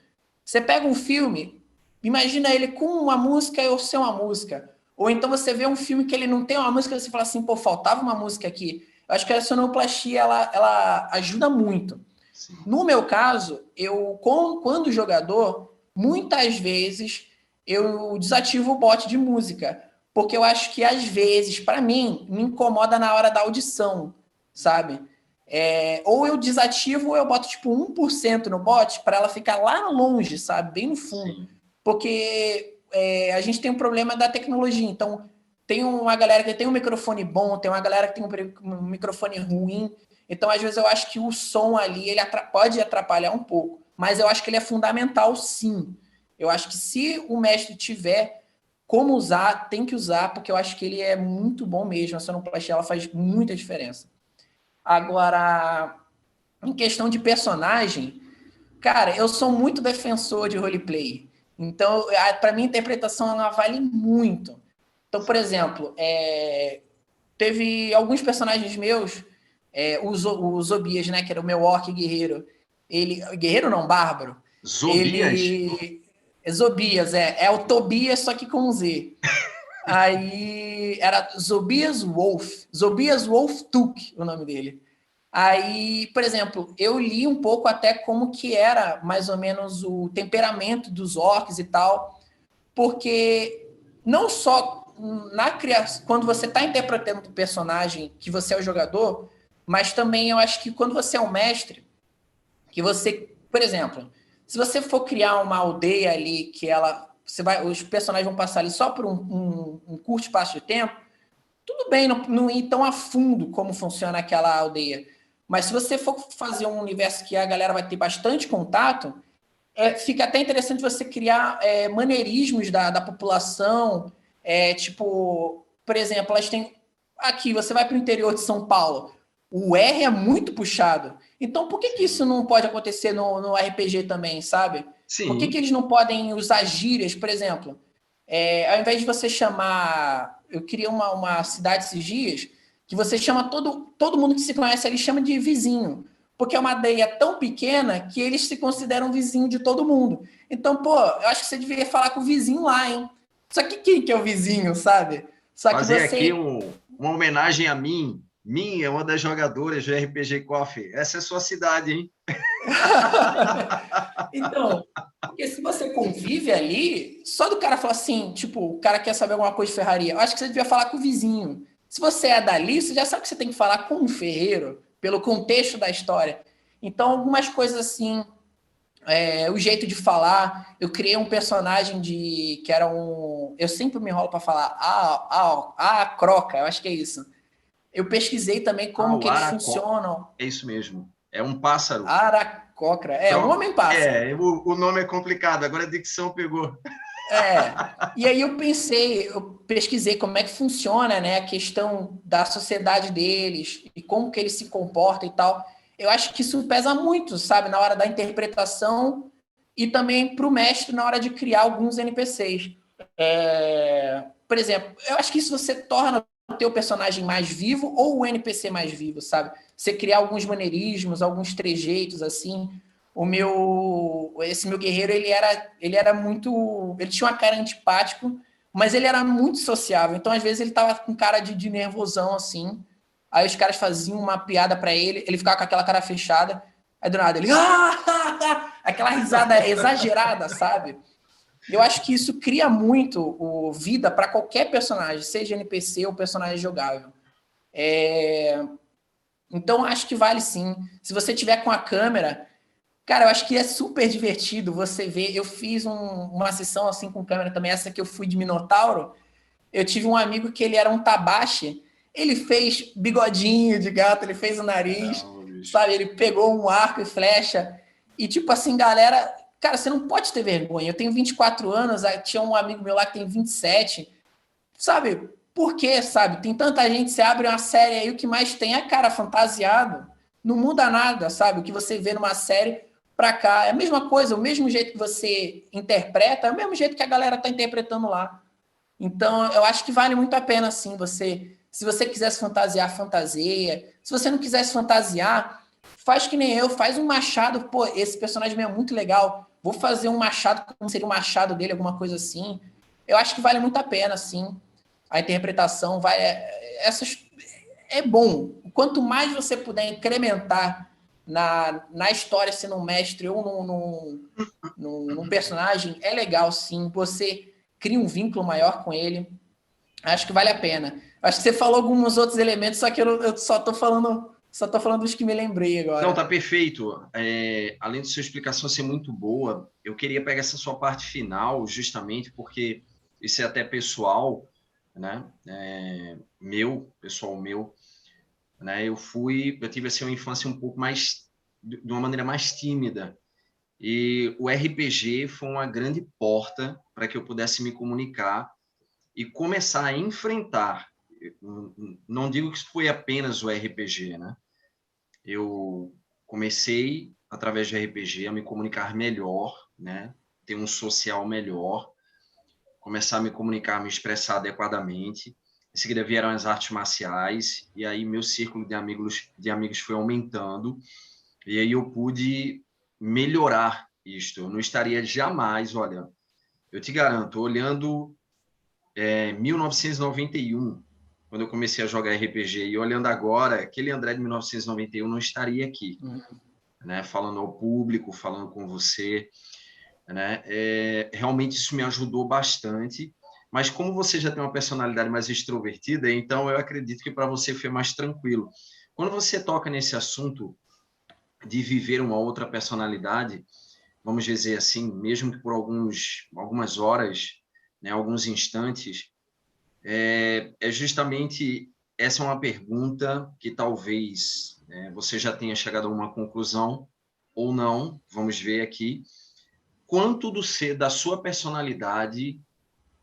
Você pega um filme, imagina ele com uma música ou sem uma música. Ou então você vê um filme que ele não tem uma música e você fala assim, pô, faltava uma música aqui. Eu acho que a sonoplastia ela ajuda muito. Sim. No meu caso, quando jogador, muitas vezes eu desativo o bot de música, porque eu acho que às vezes, para mim, me incomoda na hora da audição, sabe? Ou eu desativo ou eu boto tipo 1% no bot para ela ficar lá longe, sabe? Bem no fundo. Sim. Porque a gente tem um problema da tecnologia. Então, tem uma galera que tem um microfone bom, tem uma galera que tem um microfone ruim. Então, às vezes, eu acho que o som ali ele pode atrapalhar um pouco. Mas eu acho que ele é fundamental, sim. Eu acho que se o mestre tiver como usar, tem que usar, porque eu acho que ele é muito bom mesmo. A sonoplastia ela faz muita diferença. Agora, em questão de personagem, cara, eu sou muito defensor de roleplay. Então, para mim, a interpretação ela vale muito. Então, por exemplo, teve alguns personagens meus o Zobias, né, que era o meu orc guerreiro. Ele, guerreiro não, bárbaro. Zobias? Ele... Zobias, é o Tobias, só que com Z. Aí era Zobias Wolf Tuk, o nome dele. Aí, por exemplo, eu li um pouco até como que era mais ou menos o temperamento dos orcs e tal, porque não só na criação, quando você está interpretando o personagem que você é o jogador, mas também eu acho que quando você é um mestre, que você, por exemplo, se você for criar uma aldeia ali que ela, você vai, os personagens vão passar ali só por um curto espaço de tempo, tudo bem não ir tão a fundo como funciona aquela aldeia. Mas se você for fazer um universo que a galera vai ter bastante contato, fica até interessante você criar maneirismos da população. Tipo, por exemplo, elas têm. Aqui, você vai para o interior de São Paulo. O R é muito puxado. Então, por que isso não pode acontecer no RPG também, sabe? Por que Sim. eles não podem usar gírias, por exemplo? Ao invés de você chamar. Eu queria uma cidade esses dias que você chama todo mundo que se conhece ali chama de vizinho. Porque é uma aldeia tão pequena que eles se consideram vizinho de todo mundo. Então, pô, eu acho que você deveria falar com o vizinho lá, hein? Só que quem que é o vizinho, sabe? Só que Fazer aqui você. uma homenagem a mim. Mim é uma das jogadoras do RPG Coffee. Essa é a sua cidade, hein? Então, porque se você convive ali, só do cara falar assim, tipo, o cara quer saber alguma coisa de ferraria, eu acho que você devia falar com o vizinho. Se você é dali, você já sabe que você tem que falar com o ferreiro, pelo contexto da história. Então, algumas coisas assim, o jeito de falar, eu criei um personagem que era um. Eu sempre me enrolo para falar, a croca, eu acho que é isso. Eu pesquisei também Ah, como o que eles Aracó. funcionam. É isso mesmo. É um pássaro. Aracocra, um Croc. homem-pássaro. O nome é complicado. Agora a dicção pegou. E aí eu pesquisei como é que funciona, né, a questão da sociedade deles e como que eles se comportam e tal. Eu acho que isso pesa muito, sabe, na hora da interpretação e também para o mestre na hora de criar alguns NPCs. Por exemplo, eu acho que isso você torna o teu personagem mais vivo ou o NPC mais vivo, sabe? Você criar alguns maneirismos, alguns trejeitos assim. Esse meu guerreiro, ele era muito, ele tinha uma cara antipático, mas ele era muito sociável. Então, às vezes ele tava com cara de nervosão assim. Aí os caras faziam uma piada para ele ficava com aquela cara fechada. Aí do nada ele, aquela risada exagerada, sabe? Eu acho que isso cria muito vida para qualquer personagem, seja NPC ou personagem jogável. Então, acho que vale sim. Se você tiver com a câmera, cara, eu acho que é super divertido você ver. Eu fiz uma sessão assim com câmera também, essa que eu fui de Minotauro. Eu tive um amigo que ele era um tabache. Ele fez bigodinho de gato, ele fez o nariz, Caramba, bicho. sabe? Ele pegou um arco e flecha. E tipo assim, galera, cara, você não pode ter vergonha. Eu tenho 24 anos, tinha um amigo meu lá que tem 27. Sabe? Por quê, sabe? Tem tanta gente, você abre uma série aí, o que mais tem é cara fantasiado. Não muda nada, sabe? O que você vê numa série pra cá é a mesma coisa, o mesmo jeito que você interpreta, é o mesmo jeito que a galera tá interpretando lá. Então, eu acho que vale muito a pena, assim, se você quiser se fantasiar, fantasia. Se você não quiser se fantasiar, faz que nem eu, faz um machado. Pô, esse personagem é muito legal. Vou fazer um machado, como seria o machado dele, alguma coisa assim. Eu acho que vale muito a pena, assim. A interpretação vai. É bom. Quanto mais você puder incrementar na história, sendo um mestre ou num personagem, é legal, sim. Você cria um vínculo maior com ele. Acho que vale a pena. Acho que você falou alguns outros elementos, só que eu só tô falando dos que me lembrei Não, agora. tá perfeito. Além de sua explicação ser muito boa, eu queria pegar essa sua parte final, justamente porque isso é até pessoal, né? Pessoal meu, né? Eu tive assim uma infância um pouco mais, de uma maneira mais tímida. E o RPG foi uma grande porta para que eu pudesse me comunicar e começar a enfrentar. Não digo que foi apenas o RPG, né? Eu comecei, através de RPG, a me comunicar melhor, né? Ter um social melhor, começar a me comunicar, me expressar adequadamente. em seguida vieram as artes marciais, e aí meu círculo de amigos foi aumentando, e aí eu pude melhorar isto. Eu não estaria jamais, olha, eu te garanto, olhando 1991, quando eu comecei a jogar RPG, e olhando agora, aquele André de 1991 não estaria aqui, né? Falando ao público, falando com você, né? Realmente isso me ajudou bastante, mas como você já tem uma personalidade mais extrovertida, então eu acredito que para você foi mais tranquilo. Quando você toca nesse assunto de viver uma outra personalidade, vamos dizer assim, mesmo que por algumas horas, né, alguns instantes, justamente essa é uma pergunta que talvez você já tenha chegado a uma conclusão ou não, vamos ver aqui, quanto da sua personalidade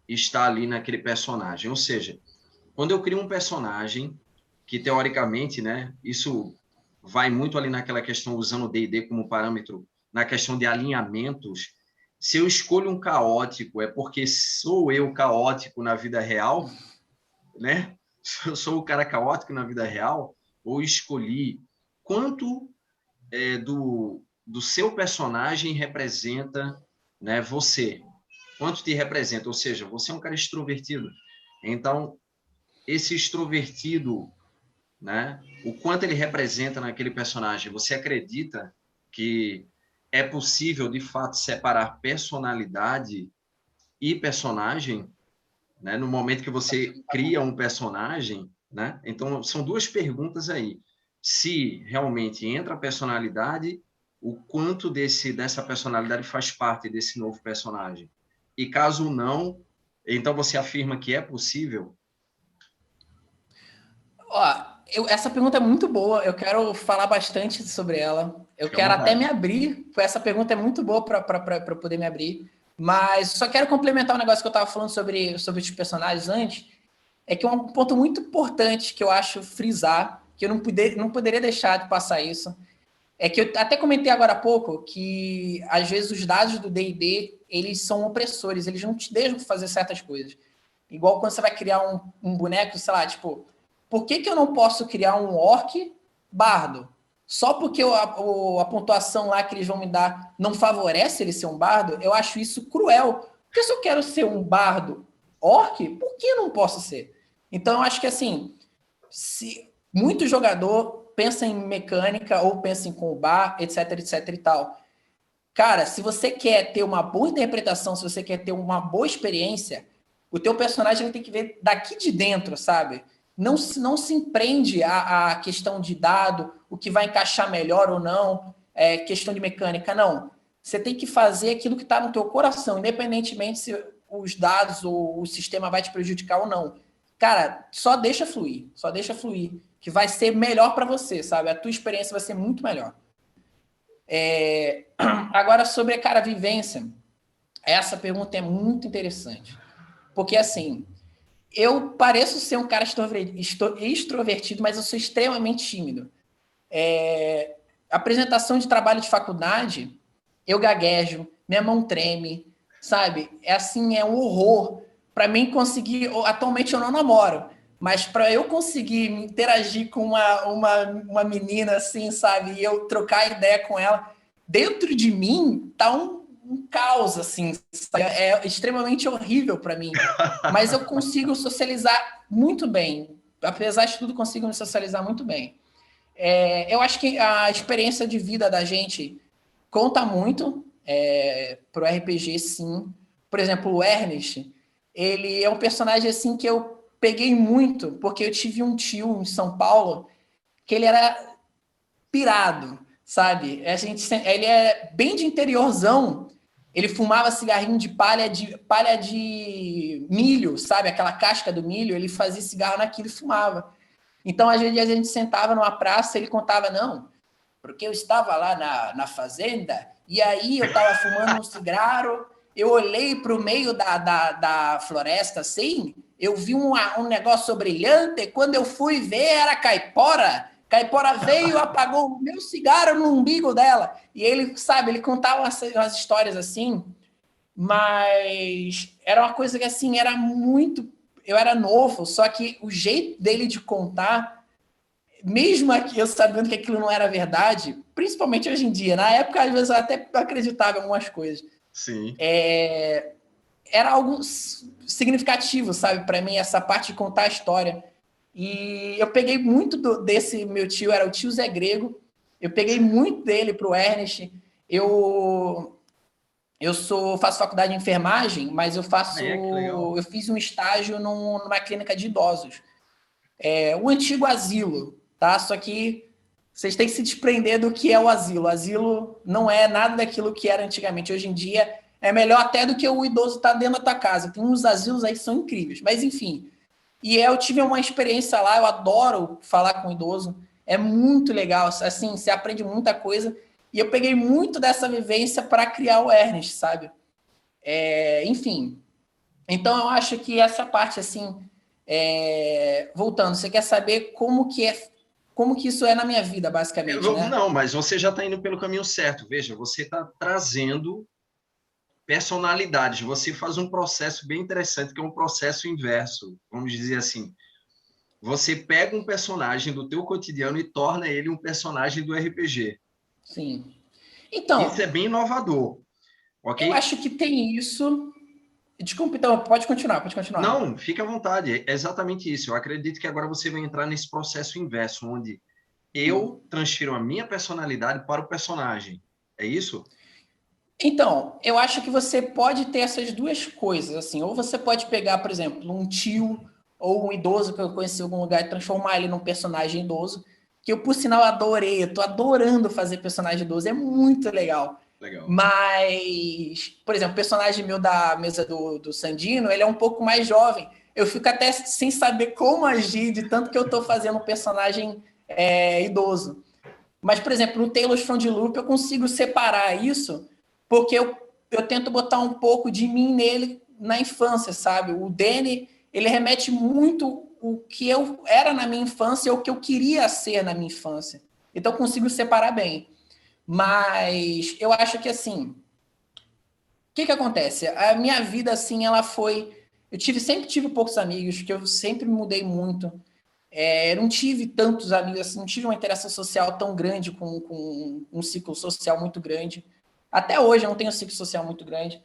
está ali naquele personagem. Ou seja, quando eu crio um personagem que, teoricamente, né, isso vai muito ali naquela questão, usando o D&D como parâmetro, na questão de alinhamentos, se eu escolho um caótico, é porque sou eu caótico na vida real, né? Eu sou o cara caótico na vida real, ou escolhi quanto do seu personagem representa, né, você. Quanto te representa? Ou seja, você é um cara extrovertido. Então, esse extrovertido, né, o quanto ele representa naquele personagem, você acredita que é possível, de fato, separar personalidade e personagem, né, no momento que você cria um personagem, né? Então, são duas perguntas aí. Se realmente entra a personalidade, o quanto dessa personalidade faz parte desse novo personagem. E caso não, então você afirma que é possível? Ó, essa pergunta é muito boa, eu quero falar bastante sobre ela. Eu Fica à quero até vontade. me abrir, essa pergunta é muito boa para eu poder me abrir. Mas só quero complementar um negócio que eu estava falando sobre os personagens antes. É que um ponto muito importante que eu acho frisar, que eu não poderia deixar de passar isso, é que eu até comentei agora há pouco que às vezes os dados do D&D eles são opressores, eles não te deixam fazer certas coisas. Igual quando você vai criar um boneco, sei lá, tipo, por que eu não posso criar um orc bardo? Só porque a pontuação lá que eles vão me dar não favorece ele ser um bardo, eu acho isso cruel. Porque se eu quero ser um bardo orc, por que eu não posso ser? Então, eu acho que assim, se muito jogador pensa em mecânica ou pensa em combat, etc, etc e tal. Cara, se você quer ter uma boa interpretação, se você quer ter uma boa experiência, o teu personagem tem que ver daqui de dentro, sabe? Não se empreende a questão de dado, o que vai encaixar melhor ou não, questão de mecânica, não. Você tem que fazer aquilo que está no teu coração, independentemente se os dados ou o sistema vai te prejudicar ou não. Cara, só deixa fluir, que vai ser melhor para você, sabe? A tua experiência vai ser muito melhor. Agora, sobre a cara vivência, essa pergunta é muito interessante. Porque, assim, eu pareço ser um cara extrovertido, mas eu sou extremamente tímido. Apresentação de trabalho de faculdade, eu gaguejo, minha mão treme, sabe? É assim, é um horror. Para mim conseguir, atualmente eu não namoro, mas para eu conseguir me interagir com uma menina assim, sabe? E eu trocar ideia com ela, dentro de mim tá um caos, assim, sabe? É extremamente horrível para mim. Mas eu consigo socializar muito bem. Apesar de tudo, consigo me socializar muito bem. Eu acho que a experiência de vida da gente conta muito pro RPG, sim. Por exemplo, o Ernest, ele é um personagem assim que eu peguei muito, porque eu tive um tio em São Paulo que ele era pirado, sabe? Ele é bem de interiorzão. Ele fumava cigarrinho de palha de milho, sabe? Aquela casca do milho, ele fazia cigarro naquilo e fumava. Então, às vezes, a gente sentava numa praça e ele contava, não, porque eu estava lá na fazenda e aí eu estava fumando um cigarro, eu olhei para o meio da floresta assim, eu vi um negócio brilhante, e quando eu fui ver era caipora. Caipora veio, apagou o meu cigarro no umbigo dela. E ele, sabe, ele contava umas histórias assim, mas era uma coisa que assim, era muito. eu era novo, só que o jeito dele de contar, mesmo aqui eu sabendo que aquilo não era verdade, principalmente hoje em dia, na época às vezes eu até acreditava em algumas coisas. Sim. Era algo significativo, sabe, para mim, essa parte de contar a história. E eu peguei muito desse meu tio, era o tio Zé Grego, eu peguei muito dele pro Ernest. Eu faço faculdade de enfermagem, mas eu fiz um estágio numa clínica de idosos. O antigo asilo, tá? Só que vocês têm que se desprender do que é o asilo. O asilo não é nada daquilo que era antigamente. Hoje em dia é melhor até do que o idoso estar dentro da tua casa. Tem uns asilos aí que são incríveis. Mas, enfim. E eu tive uma experiência lá, eu adoro falar com o idoso. É muito legal. Assim, você aprende muita coisa. E eu peguei muito dessa vivência para criar o Ernest, sabe? Enfim. Então, eu acho que essa parte, assim... voltando, você quer saber como que isso é na minha vida, basicamente, né? Não, mas você já está indo pelo caminho certo. Veja, você está trazendo personalidades. Você faz um processo bem interessante, que é um processo inverso, vamos dizer assim. Você pega um personagem do teu cotidiano e torna ele um personagem do RPG. Sim. Isso Então, é bem inovador, eu ok? acho que tem isso. Desculpa, então, pode continuar, pode continuar. Não, fique à vontade. É exatamente isso. Eu acredito que agora você vai entrar nesse processo inverso, onde eu transfiro a minha personalidade para o personagem. É isso? Então, eu acho que você pode ter essas duas coisas, assim, ou você pode pegar, por exemplo, um tio ou um idoso que eu conheci em algum lugar e transformar ele num personagem idoso, que eu, por sinal, adorei, eu tô adorando fazer personagem idoso, é muito legal. Legal. Mas, por exemplo, o personagem meu da mesa do Sandino, ele é um pouco mais jovem. Eu fico até sem saber como agir, de tanto que eu tô fazendo um personagem idoso. Mas, por exemplo, no Tales from the Loop eu consigo separar isso porque eu tento botar um pouco de mim nele na infância, sabe? O Danny, ele remete muito o que eu era na minha infância ou o que eu queria ser na minha infância. Então eu consigo separar bem. Mas eu acho que assim, o que acontece? A minha vida assim, ela foi, sempre tive poucos amigos, que eu sempre me mudei muito. Eu não tive tantos amigos, assim, não tive uma interação social tão grande com um ciclo social muito grande. Até hoje eu não tenho um ciclo social muito grande.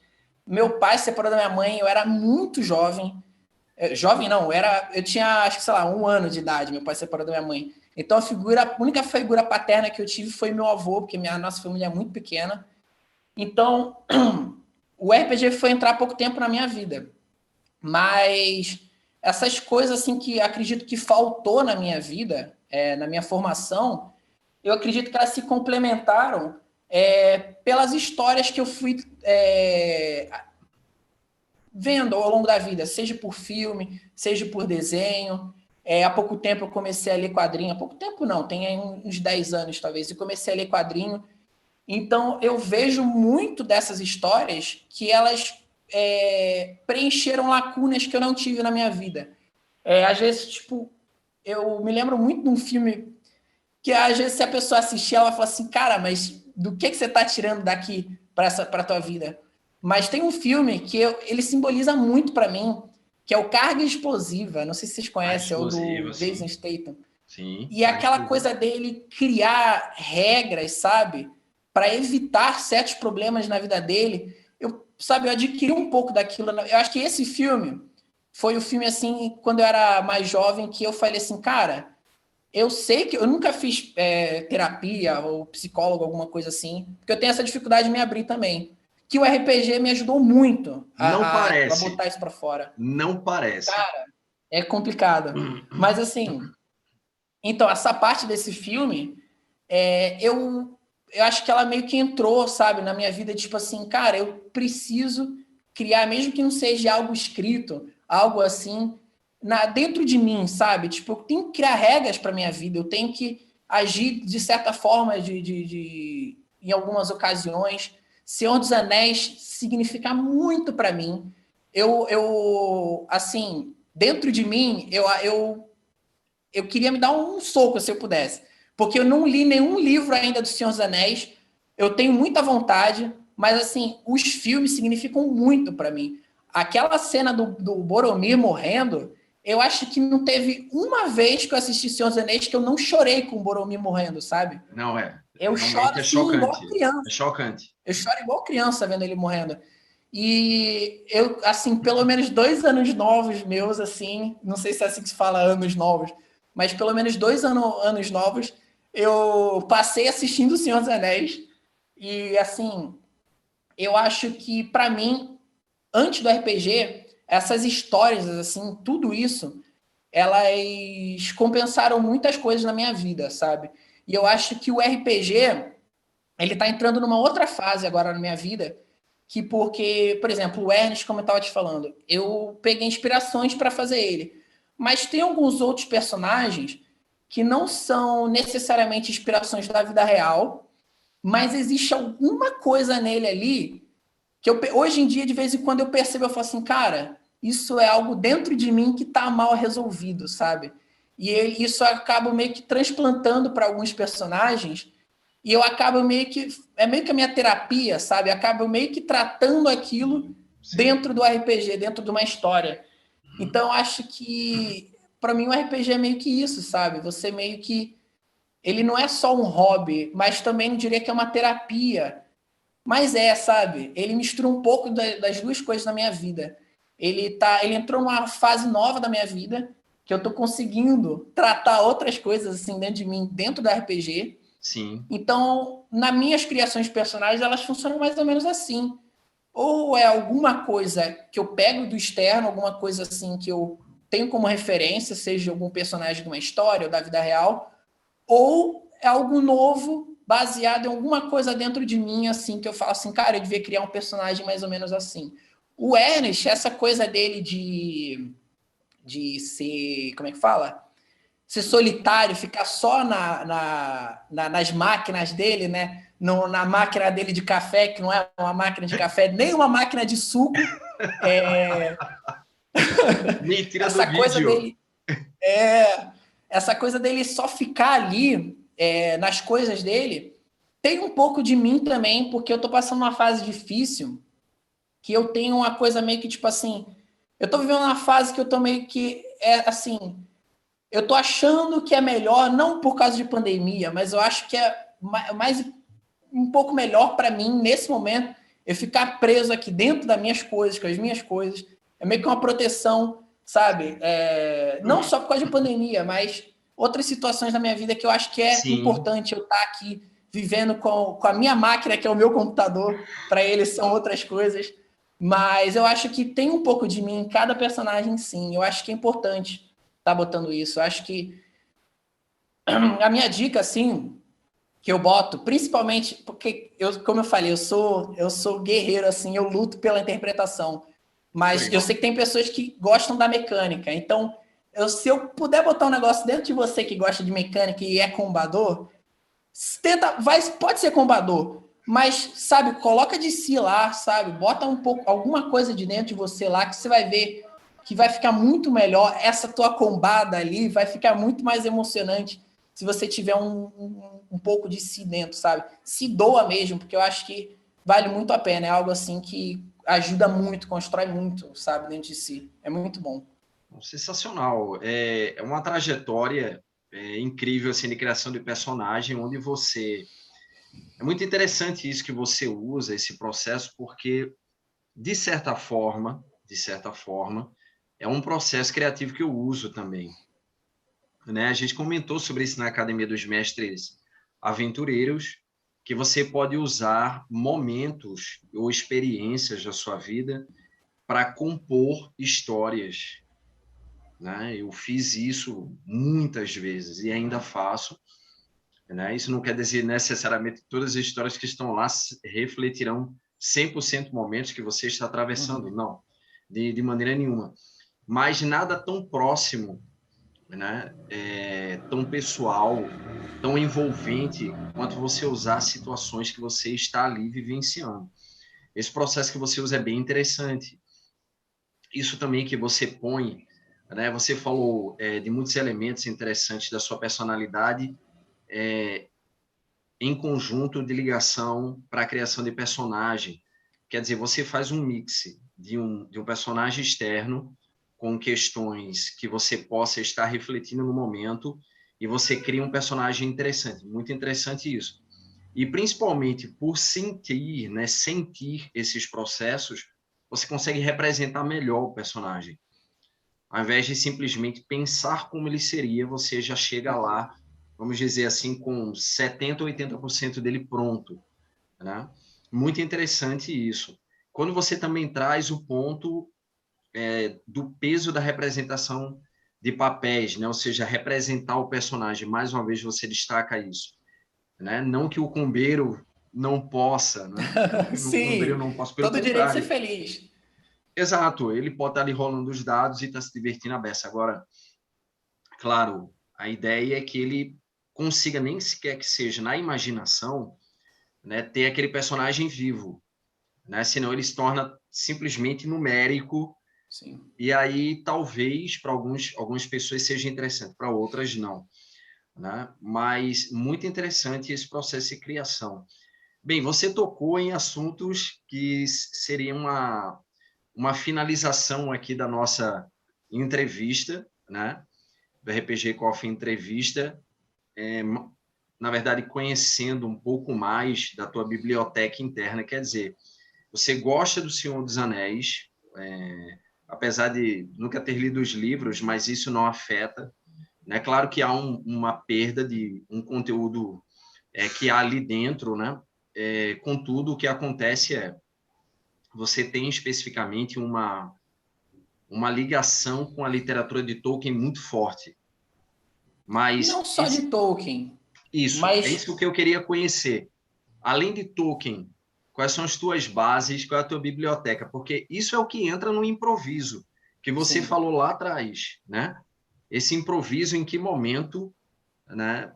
Meu pai se separou da minha mãe, eu era muito jovem. Jovem não, eu tinha, acho que, sei lá, 1 ano de idade, meu pai se separou da minha mãe. Então a única figura paterna que eu tive foi meu avô, porque nossa família é muito pequena. Então, o RPG foi entrar há pouco tempo na minha vida. Mas essas coisas assim que acredito que faltou na minha vida, na minha formação, eu acredito que elas se complementaram pelas histórias que eu fui vendo ao longo da vida, seja por filme, seja por desenho. Há pouco tempo eu comecei a ler quadrinho, há pouco tempo não, tem aí uns 10 anos talvez, eu comecei a ler quadrinho. Então eu vejo muito dessas histórias que elas preencheram lacunas que eu não tive na minha vida. Às vezes, tipo, eu me lembro muito de um filme que às vezes se a pessoa assistir, ela fala assim, cara, mas do que você está tirando daqui para a tua vida? Mas tem um filme que ele simboliza muito para mim, que é o Carga Explosiva. Não sei se vocês A conhecem, é o do explosiva, Jason sim. Statham. Sim, E é a aquela explosiva. coisa dele criar regras, sabe? Para evitar certos problemas na vida dele. Eu adquiri um pouco daquilo. Eu acho que esse filme foi o filme, assim, quando eu era mais jovem, que eu falei assim, cara, eu sei que eu nunca fiz terapia ou psicólogo, alguma coisa assim, porque eu tenho essa dificuldade de me abrir também. Que o RPG me ajudou muito Não a parece. botar isso para fora. Não parece. É complicado. Mas assim, então, essa parte desse filme, eu acho que ela meio que entrou, sabe, na minha vida, tipo assim, cara, eu preciso criar, mesmo que não seja algo escrito, algo assim, dentro de mim, sabe? Tipo, eu tenho que criar regras para minha vida, eu tenho que agir de certa forma em algumas ocasiões. Senhor dos Anéis significa muito para mim. Assim, dentro de mim, eu queria me dar um soco se eu pudesse. Porque eu não li nenhum livro ainda do Senhor dos Anéis. Eu tenho muita vontade, mas assim, os filmes significam muito para mim. aquela cena do Boromir morrendo, eu acho que não teve uma vez que eu assisti Senhor dos Anéis que eu não chorei com o Boromir morrendo, sabe? Não é. Eu choro Realmente é assim, igual chocante. criança. É chocante. Eu choro igual criança vendo ele morrendo. E eu, assim, pelo menos 2 anos novos meus, assim, não sei se é assim que se fala anos novos, mas pelo menos 2 anos novos, eu passei assistindo O Senhor dos Anéis. E, assim, eu acho que, para mim, antes do RPG, essas histórias, assim, tudo isso, elas compensaram muitas coisas na minha vida, sabe? E eu acho que o RPG, ele tá entrando numa outra fase agora na minha vida, que porque, por exemplo, o Ernest, como eu estava te falando, eu peguei inspirações para fazer ele. Mas tem alguns outros personagens que não são necessariamente inspirações da vida real, mas existe alguma coisa nele ali que hoje em dia, de vez em quando, eu percebo, eu falo assim, cara, isso é algo dentro de mim que está mal resolvido, sabe? E isso acaba meio que transplantando para alguns personagens e eu acabo é meio que a minha terapia, sabe? Acabo meio que tratando aquilo dentro do RPG, dentro de uma história. Então, eu acho que, para mim, o RPG é meio que isso, sabe? Você meio que. Ele não é só um hobby, mas também não diria que é uma terapia. Mas sabe? Ele mistura um pouco das duas coisas na minha vida. Ele entrou numa fase nova da minha vida, que eu tô conseguindo tratar outras coisas assim dentro de mim, dentro do RPG. Sim. Então, nas minhas criações de personagens, elas funcionam mais ou menos assim. Ou é alguma coisa que eu pego do externo, alguma coisa assim que eu tenho como referência, seja algum personagem de uma história ou da vida real, ou é algo novo, baseado em alguma coisa dentro de mim, assim, que eu falo assim, cara, eu devia criar um personagem mais ou menos assim. O Ernest, essa coisa dele de ser, como é que fala? Ser solitário, ficar só nas máquinas dele, né? Na máquina dele de café, que não é uma máquina de café, nem uma máquina de suco. Mentira do Essa coisa vídeo. dele. Essa coisa dele só ficar ali nas coisas dele tem um pouco de mim também, porque eu tô passando uma fase difícil, que eu tenho uma coisa meio que, tipo assim, eu tô vivendo uma fase que eu tô meio que, assim, eu tô achando que é melhor, não por causa de pandemia, mas eu acho que é mais um pouco melhor para mim, nesse momento, eu ficar preso aqui dentro das minhas coisas, com as minhas coisas. É meio que uma proteção, sabe? Não só por causa de pandemia, mas outras situações da minha vida que eu acho que é Sim. importante eu estar aqui vivendo com a minha máquina, que é o meu computador, para eles são outras coisas. Mas eu acho que tem um pouco de mim em cada personagem, sim. Eu acho que é importante estar botando isso. Eu acho que a minha dica, assim, que eu boto, principalmente porque como eu falei, eu sou guerreiro assim, eu luto pela interpretação. Mas eu Legal. sei que tem pessoas que gostam da mecânica. Então, se eu puder botar um negócio dentro de você que gosta de mecânica e é combador, pode ser combador, mas sabe, coloca de si lá, sabe? Bota um pouco alguma coisa de dentro de você lá que você vai ver que vai ficar muito melhor. Essa tua combada ali vai ficar muito mais emocionante se você tiver um pouco de si dentro, sabe? Se doa mesmo, porque eu acho que vale muito a pena. É algo assim que ajuda muito, constrói muito, sabe, dentro de si. É muito bom. Sensacional. É uma trajetória incrível assim, de criação de personagem, onde você. É muito interessante isso que você usa, esse processo, porque, de certa forma, é um processo criativo que eu uso também. Né? A gente comentou sobre isso na Academia dos Mestres Aventureiros, que você pode usar momentos ou experiências da sua vida para compor histórias. Né? Eu fiz isso muitas vezes e ainda faço. Né? Isso não quer dizer necessariamente que todas as histórias que estão lá refletirão 100% momentos que você está atravessando, Uhum. não, de maneira nenhuma. Mas nada tão próximo, né? Tão pessoal, tão envolvente quanto você usar situações que você está ali vivenciando. Esse processo que você usa é bem interessante. Isso também que você põe, né? Você falou de muitos elementos interessantes da sua personalidade em conjunto de ligação para a criação de personagem. Quer dizer, você faz um mix de um personagem externo com questões que você possa estar refletindo no momento e você cria um personagem interessante. Muito interessante isso. E principalmente por sentir, né, sentir esses processos, você consegue representar melhor o personagem. Ao invés de simplesmente pensar como ele seria, você já chega lá, vamos dizer assim, com 70%, 80% dele pronto, né? Muito interessante isso. Quando você também traz o ponto do peso da representação de papéis, né? Ou seja, representar o personagem, mais uma vez você destaca isso, né? Não que o combeiro não possa, né? Não que o combeiro Sim, não possa, pelo todo direito de ser contrário. feliz. Exato, ele pode estar ali rolando os dados e estar se divertindo a beça. Agora, claro, a ideia é que ele consiga, nem sequer que seja na imaginação, né, ter aquele personagem vivo, né? Senão ele se torna simplesmente numérico. Sim. E aí talvez para algumas pessoas seja interessante, para outras não, né? Mas muito interessante esse processo de criação. Bem, você tocou em assuntos que seriam uma finalização aqui da nossa entrevista, né? Do RPG Coffee Entrevista, na verdade, conhecendo um pouco mais da tua biblioteca interna, quer dizer, você gosta do Senhor dos Anéis, apesar de nunca ter lido os livros, mas isso não afeta, né? Claro que há uma perda de um conteúdo que há ali dentro, né? Contudo, o que acontece você tem especificamente uma ligação com a literatura de Tolkien muito forte. Não Mas só de Tolkien, é mas isso que eu queria conhecer. Além de Tolkien, quais são as tuas bases, qual é a tua biblioteca? Porque isso é o que entra no improviso, que você sim. falou lá atrás, né? Esse improviso, em que momento, né,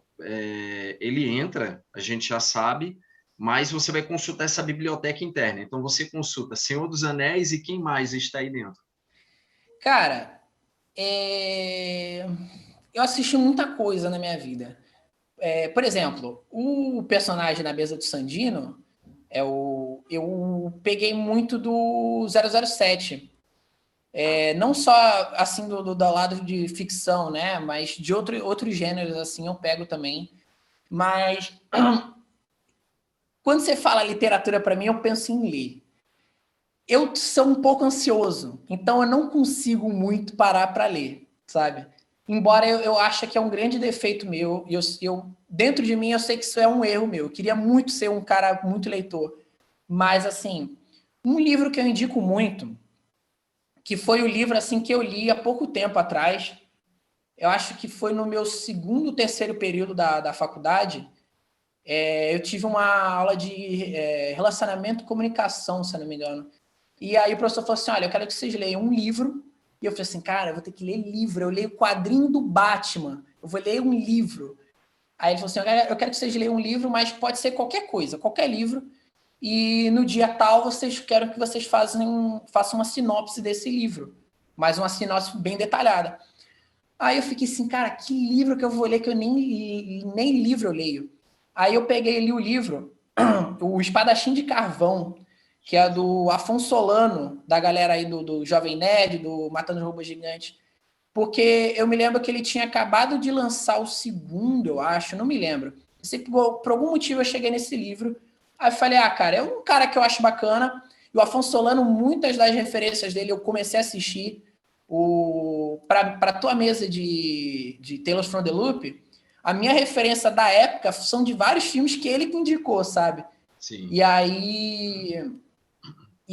ele entra, a gente já sabe, mas você vai consultar essa biblioteca interna. Então, você consulta Senhor dos Anéis e quem mais está aí dentro? Cara, eu assisti muita coisa na minha vida. Por exemplo, o personagem na mesa do Sandino, eu peguei muito do 007. Não só assim do lado de ficção, né? Mas de outros gêneros, assim, eu pego também. Mas quando você fala literatura para mim, eu penso em ler. Eu sou um pouco ansioso, então eu não consigo muito parar para ler, sabe? Embora eu ache que é um grande defeito meu, e dentro de mim eu sei que isso é um erro meu. Eu queria muito ser um cara muito leitor. Mas, assim, um livro que eu indico muito, que foi o livro assim que eu li há pouco tempo atrás, eu acho que foi no meu segundo, terceiro período da faculdade, eu tive uma aula de relacionamento e comunicação, se eu não me engano. E aí o professor falou assim, olha, eu quero que vocês leiam um livro. E eu falei assim, cara, eu vou ter que ler livro. Eu leio o quadrinho do Batman. Eu vou ler um livro. Aí ele falou assim, eu quero que vocês leiam um livro, mas pode ser qualquer coisa, qualquer livro. E no dia tal, quero que vocês façam uma sinopse desse livro. Mas uma sinopse bem detalhada. Aí eu fiquei assim, cara, que livro que eu vou ler que eu nem livro eu leio. Aí eu peguei e li o livro, O Espadachim de Carvão, que é do Afonso Solano, da galera aí do Jovem Nerd, do Matando os Robôs Gigantes. Porque eu me lembro que ele tinha acabado de lançar o segundo, eu acho, não me lembro. Eu sei que por algum motivo eu cheguei nesse livro. Aí eu falei, cara, é um cara que eu acho bacana. E o Afonso Solano, muitas das referências dele eu comecei a assistir. Para tua mesa de Tales from the Loop, a minha referência da época são de vários filmes que ele que indicou, sabe? Sim. E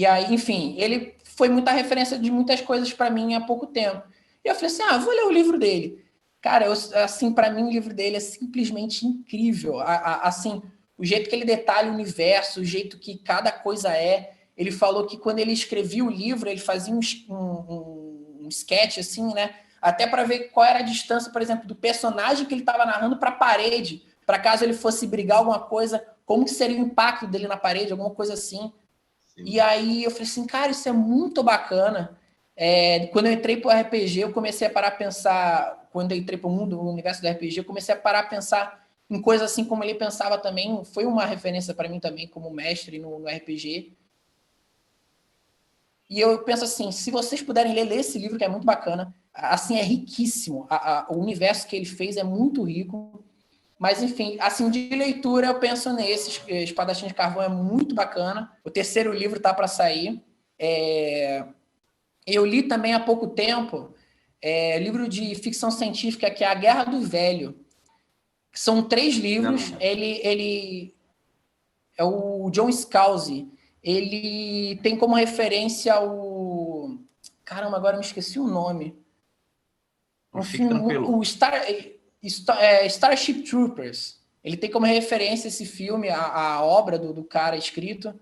aí, enfim, ele foi muita referência de muitas coisas para mim há pouco tempo. E eu falei assim, vou ler o livro dele. Cara, assim, para mim o livro dele é simplesmente incrível. Assim, o jeito que ele detalha o universo, o jeito que cada coisa é. Ele falou que quando ele escrevia o livro, ele fazia um sketch, assim, né? Até para ver qual era a distância, por exemplo, do personagem que ele estava narrando para a parede, para caso ele fosse brigar alguma coisa, como que seria o impacto dele na parede, alguma coisa assim. E Sim. aí eu falei assim, cara, isso é muito bacana. Quando eu entrei para o RPG, eu comecei a parar a pensar, quando eu entrei para o mundo, o universo do RPG, eu comecei a parar a pensar em coisas assim como ele pensava também. Foi uma referência para mim também como mestre no RPG. E eu penso assim, se vocês puderem ler esse livro, que é muito bacana. Assim, é riquíssimo. O universo que ele fez é muito rico. Mas, enfim, assim, de leitura, eu penso nesse. Espadachim de Carvão é muito bacana. O terceiro livro tá para sair. Eu li também há pouco tempo livro de ficção científica, que é A Guerra do Velho. São 3 livros. Ele é o John Scalzi. Ele tem como referência o... Caramba, agora eu me esqueci o nome. Um filme, o Starship Troopers. Ele tem como referência esse filme, a obra do cara escrito.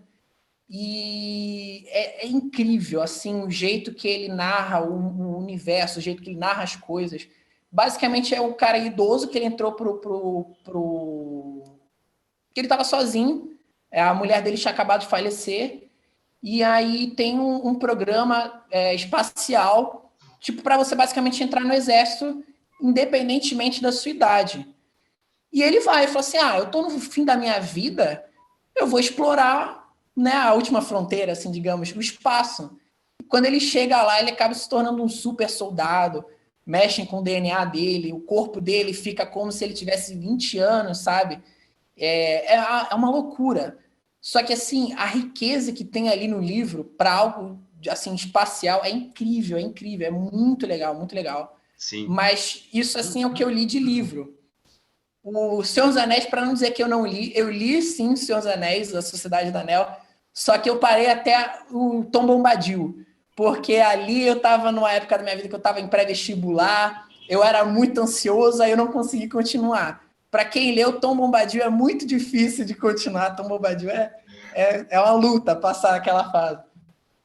E é incrível, assim, o jeito que ele narra o universo, o jeito que ele narra as coisas. Basicamente é o cara idoso que ele entrou que ele estava sozinho, a mulher dele tinha acabado de falecer, e aí tem um programa espacial, tipo, para você basicamente entrar no exército, independentemente da sua idade. E ele vai e fala assim, eu estou no fim da minha vida, eu vou explorar, né, a última fronteira, assim, digamos, o espaço. Quando ele chega lá, ele acaba se tornando um super soldado, mexem com o DNA dele, o corpo dele fica como se ele tivesse 20 anos, sabe? É uma loucura. Só que, assim, a riqueza que tem ali no livro para algo, assim, espacial é incrível, é muito legal, muito legal. Sim. Mas isso, assim, é o que eu li de livro. O Senhor dos Anéis, para não dizer que eu não li, eu li, sim, o Senhor dos Anéis, A Sociedade do Anel, só que eu parei até o Tom Bombadil, porque ali eu estava numa época da minha vida que eu estava em pré-vestibular, eu era muito ansioso, aí eu não consegui continuar. Para quem leu Tom Bombadil é muito difícil de continuar. Tom Bombadil é uma luta passar aquela fase.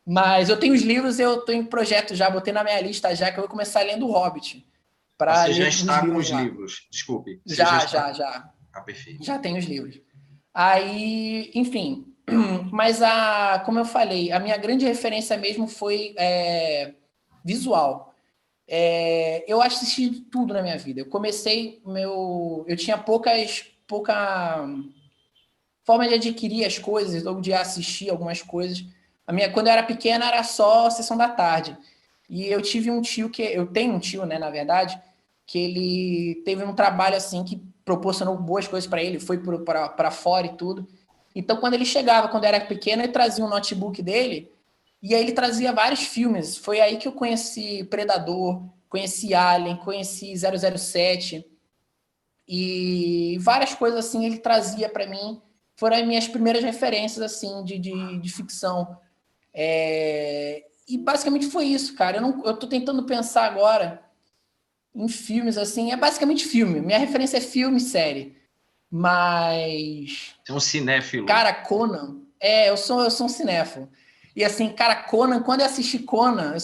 Mas eu tenho os livros, eu estou em projeto já, botei na minha lista já, que eu vou começar lendo o Hobbit. Você já está com os livros, desculpe. Já. Perfeito. Já tenho os livros. Aí, enfim, mas como eu falei, a minha grande referência mesmo foi visual. Eu assisti tudo na minha vida. Eu comecei eu tinha pouca forma de adquirir as coisas ou de assistir algumas coisas. Quando eu era pequena era só sessão da tarde. E eu tive um tio eu tenho um tio, né, na verdade, que ele teve um trabalho assim que proporcionou boas coisas para ele, foi para fora e tudo. Então, quando ele chegava, quando eu era pequeno, ele trazia um notebook dele e aí ele trazia vários filmes. Foi aí que eu conheci Predador, conheci Alien, conheci 007 e várias coisas assim ele trazia para mim. Foram as minhas primeiras referências assim de ficção. E basicamente foi isso, cara. Eu tô tentando pensar agora em filmes assim. É basicamente filme. Minha referência é filme e série. Mas... Você é um cinéfilo. Cara, Conan... eu sou um cinéfilo. E assim, cara, Conan... Quando eu assisti Conan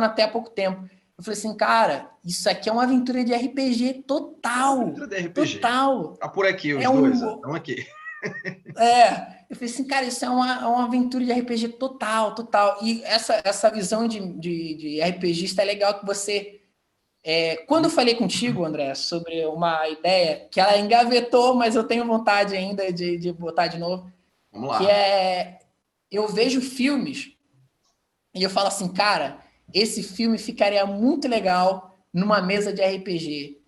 até há pouco tempo. Eu falei assim, cara, isso aqui é uma aventura de RPG total. Aventura de RPG. Total. Tá por aqui os dois, estão aqui. Eu falei assim, cara, isso é uma aventura de RPG total. E essa visão de RPGista é legal que você... quando eu falei contigo, André, sobre uma ideia que ela engavetou, mas eu tenho vontade ainda de botar de novo. Vamos lá. Que eu vejo filmes e eu falo assim, cara, esse filme ficaria muito legal numa mesa de RPG.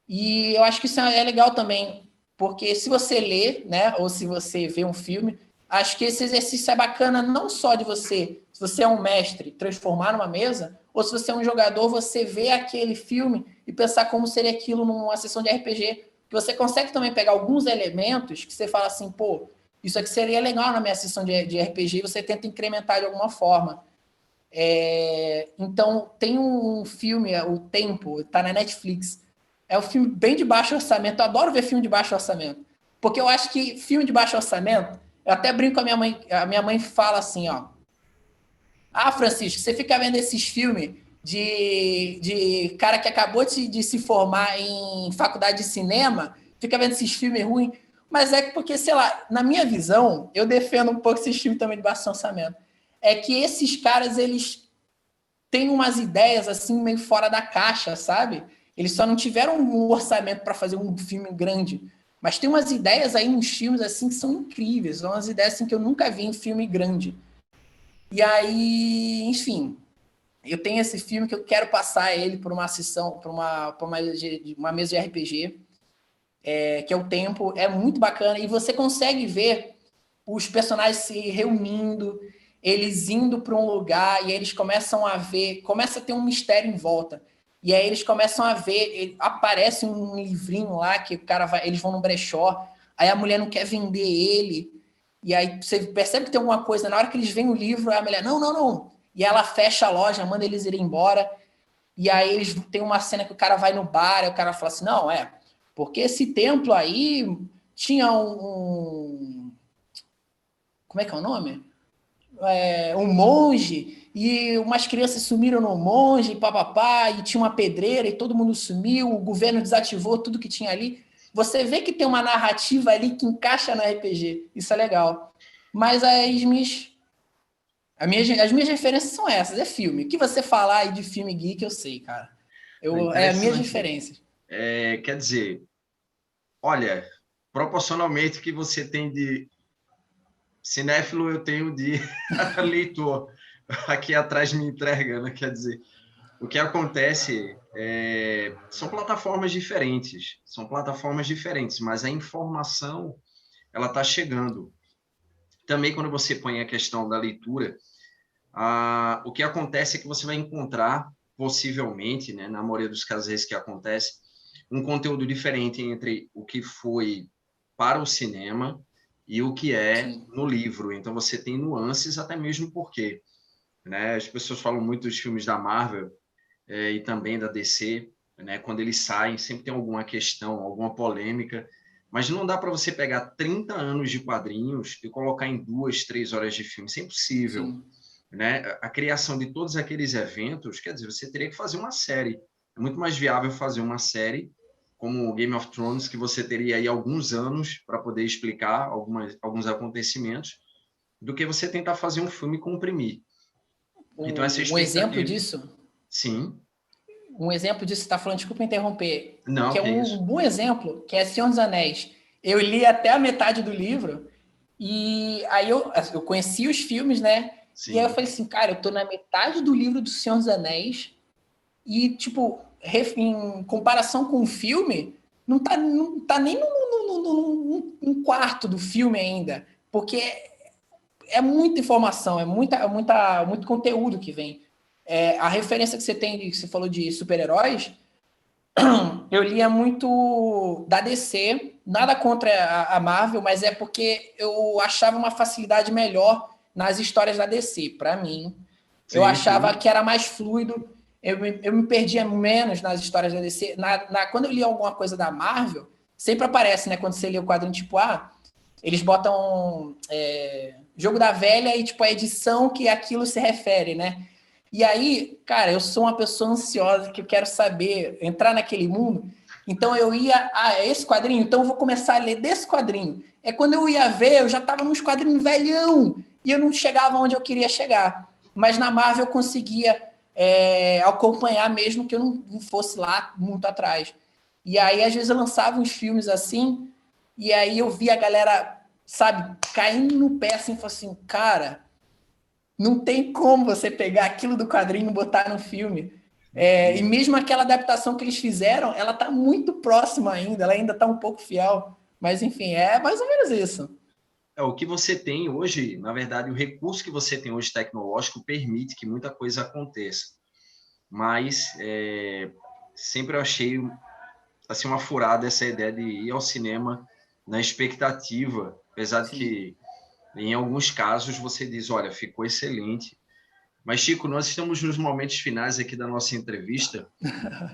E eu acho que isso é legal também, porque se você lê, né, ou se você vê um filme, acho que esse exercício é bacana não só de você, se você é um mestre, transformar numa mesa, ou se você é um jogador, você vê aquele filme e pensar como seria aquilo numa sessão de RPG. Você consegue também pegar alguns elementos que você fala assim, pô, isso aqui seria legal na minha sessão de RPG, e você tenta incrementar de alguma forma. Então, tem um filme, O Tempo, tá na Netflix. É um filme bem de baixo orçamento. Eu adoro ver filme de baixo orçamento. Porque eu acho que filme de baixo orçamento, eu até brinco com a minha mãe fala assim, ó. Francisco, você fica vendo esses filmes de cara que acabou de se formar em faculdade de cinema, fica vendo esses filmes ruins, mas é porque, sei lá, na minha visão, eu defendo um pouco esses filmes também de baixo orçamento. É que esses caras, eles têm umas ideias assim meio fora da caixa, sabe? Eles só não tiveram um orçamento para fazer um filme grande, mas tem umas ideias aí nos filmes assim que são incríveis, são umas ideias assim que eu nunca vi em filme grande. E aí, enfim, eu tenho esse filme que eu quero passar ele por uma sessão, uma mesa de RPG, que é o Tempo, é muito bacana, e você consegue ver os personagens se reunindo, eles indo para um lugar, e eles começam a ver, começa a ter um mistério em volta. E aí eles começam a ver, aparece um livrinho lá que o cara vai, eles vão no brechó, aí a mulher não quer vender ele, e aí você percebe que tem alguma coisa, na hora que eles veem o livro, a mulher, não, não, não. E ela fecha a loja, manda eles irem embora. E aí eles tem uma cena que o cara vai no bar, e o cara fala assim, não, porque esse templo aí tinha como é que é o nome? Um monge, e umas crianças sumiram no monge, papapá, e tinha uma pedreira, e todo mundo sumiu, o governo desativou tudo que tinha ali. Você vê que tem uma narrativa ali que encaixa no RPG. Isso é legal. Mas as minhas referências são essas, é filme. O que você falar aí de filme geek, eu sei, cara. É É as minhas interessante. referências. Quer dizer, olha, proporcionalmente que você tem de cinéfilo, eu tenho de leitor. Aqui atrás me entrega, né? Quer dizer, o que acontece são plataformas diferentes, mas a informação ela está chegando. Também quando você põe a questão da leitura, o que acontece é que você vai encontrar, possivelmente, né, na maioria dos casos é isso que acontece, um conteúdo diferente entre o que foi para o cinema e o que é Sim. no livro. Então você tem nuances, até mesmo porque, né, as pessoas falam muito dos filmes da Marvel e também da DC, né, quando eles saem, sempre tem alguma questão, alguma polêmica, mas não dá para você pegar 30 anos de quadrinhos e colocar em 2, 3 horas de filme. Isso é impossível, Sim. né? A criação de todos aqueles eventos, quer dizer, você teria que fazer uma série. É muito mais viável fazer uma série como Game of Thrones, que você teria aí alguns anos para poder explicar alguns acontecimentos, do que você tentar fazer um filme e comprimir. Então, essa Um exemplo expectativa, disso, sim. você está falando, desculpa interromper, que Não, é que é um isso. bom exemplo, que é Senhor dos Anéis. Eu li até a metade do livro e aí eu conheci os filmes, né? E aí eu Sim, falei assim, cara, eu tô na metade do livro do Senhor dos Anéis e, tipo, em comparação com o filme, não tá nem num quarto do filme ainda, porque é muita informação, muito conteúdo que vem. A referência que você tem, que você falou de super-heróis, eu lia muito da DC, nada contra a Marvel, mas é porque eu achava uma facilidade melhor nas histórias da DC, para mim. Eu sim, achava sim. que era mais fluido, eu me perdia menos nas histórias da DC. Quando eu lia alguma coisa da Marvel, sempre aparece, né? Quando você lê o quadrinho, tipo, eles botam jogo da velha e, tipo, a edição que aquilo se refere, né? E aí, cara, eu sou uma pessoa ansiosa que eu quero saber, entrar naquele mundo. Então eu ia, é esse quadrinho? Então eu vou começar a ler desse quadrinho. É quando eu ia ver, eu já estava nos quadrinhos velhão e eu não chegava onde eu queria chegar. Mas na Marvel eu conseguia acompanhar mesmo que eu não fosse lá muito atrás. E aí, às vezes, eu lançava uns filmes assim, e aí eu via a galera, sabe, caindo no pé assim, falando assim, cara, não tem como você pegar aquilo do quadrinho e botar no filme. E mesmo aquela adaptação que eles fizeram, ela tá muito próxima ainda, ela ainda tá um pouco fiel. Mas enfim, é mais ou menos isso. O que você tem hoje, na verdade, o recurso que você tem hoje tecnológico permite que muita coisa aconteça. Mas sempre eu achei assim uma furada essa ideia de ir ao cinema na expectativa, apesar de Sim. que em alguns casos você diz, olha, ficou excelente. Mas, Chico, nós estamos nos momentos finais aqui da nossa entrevista.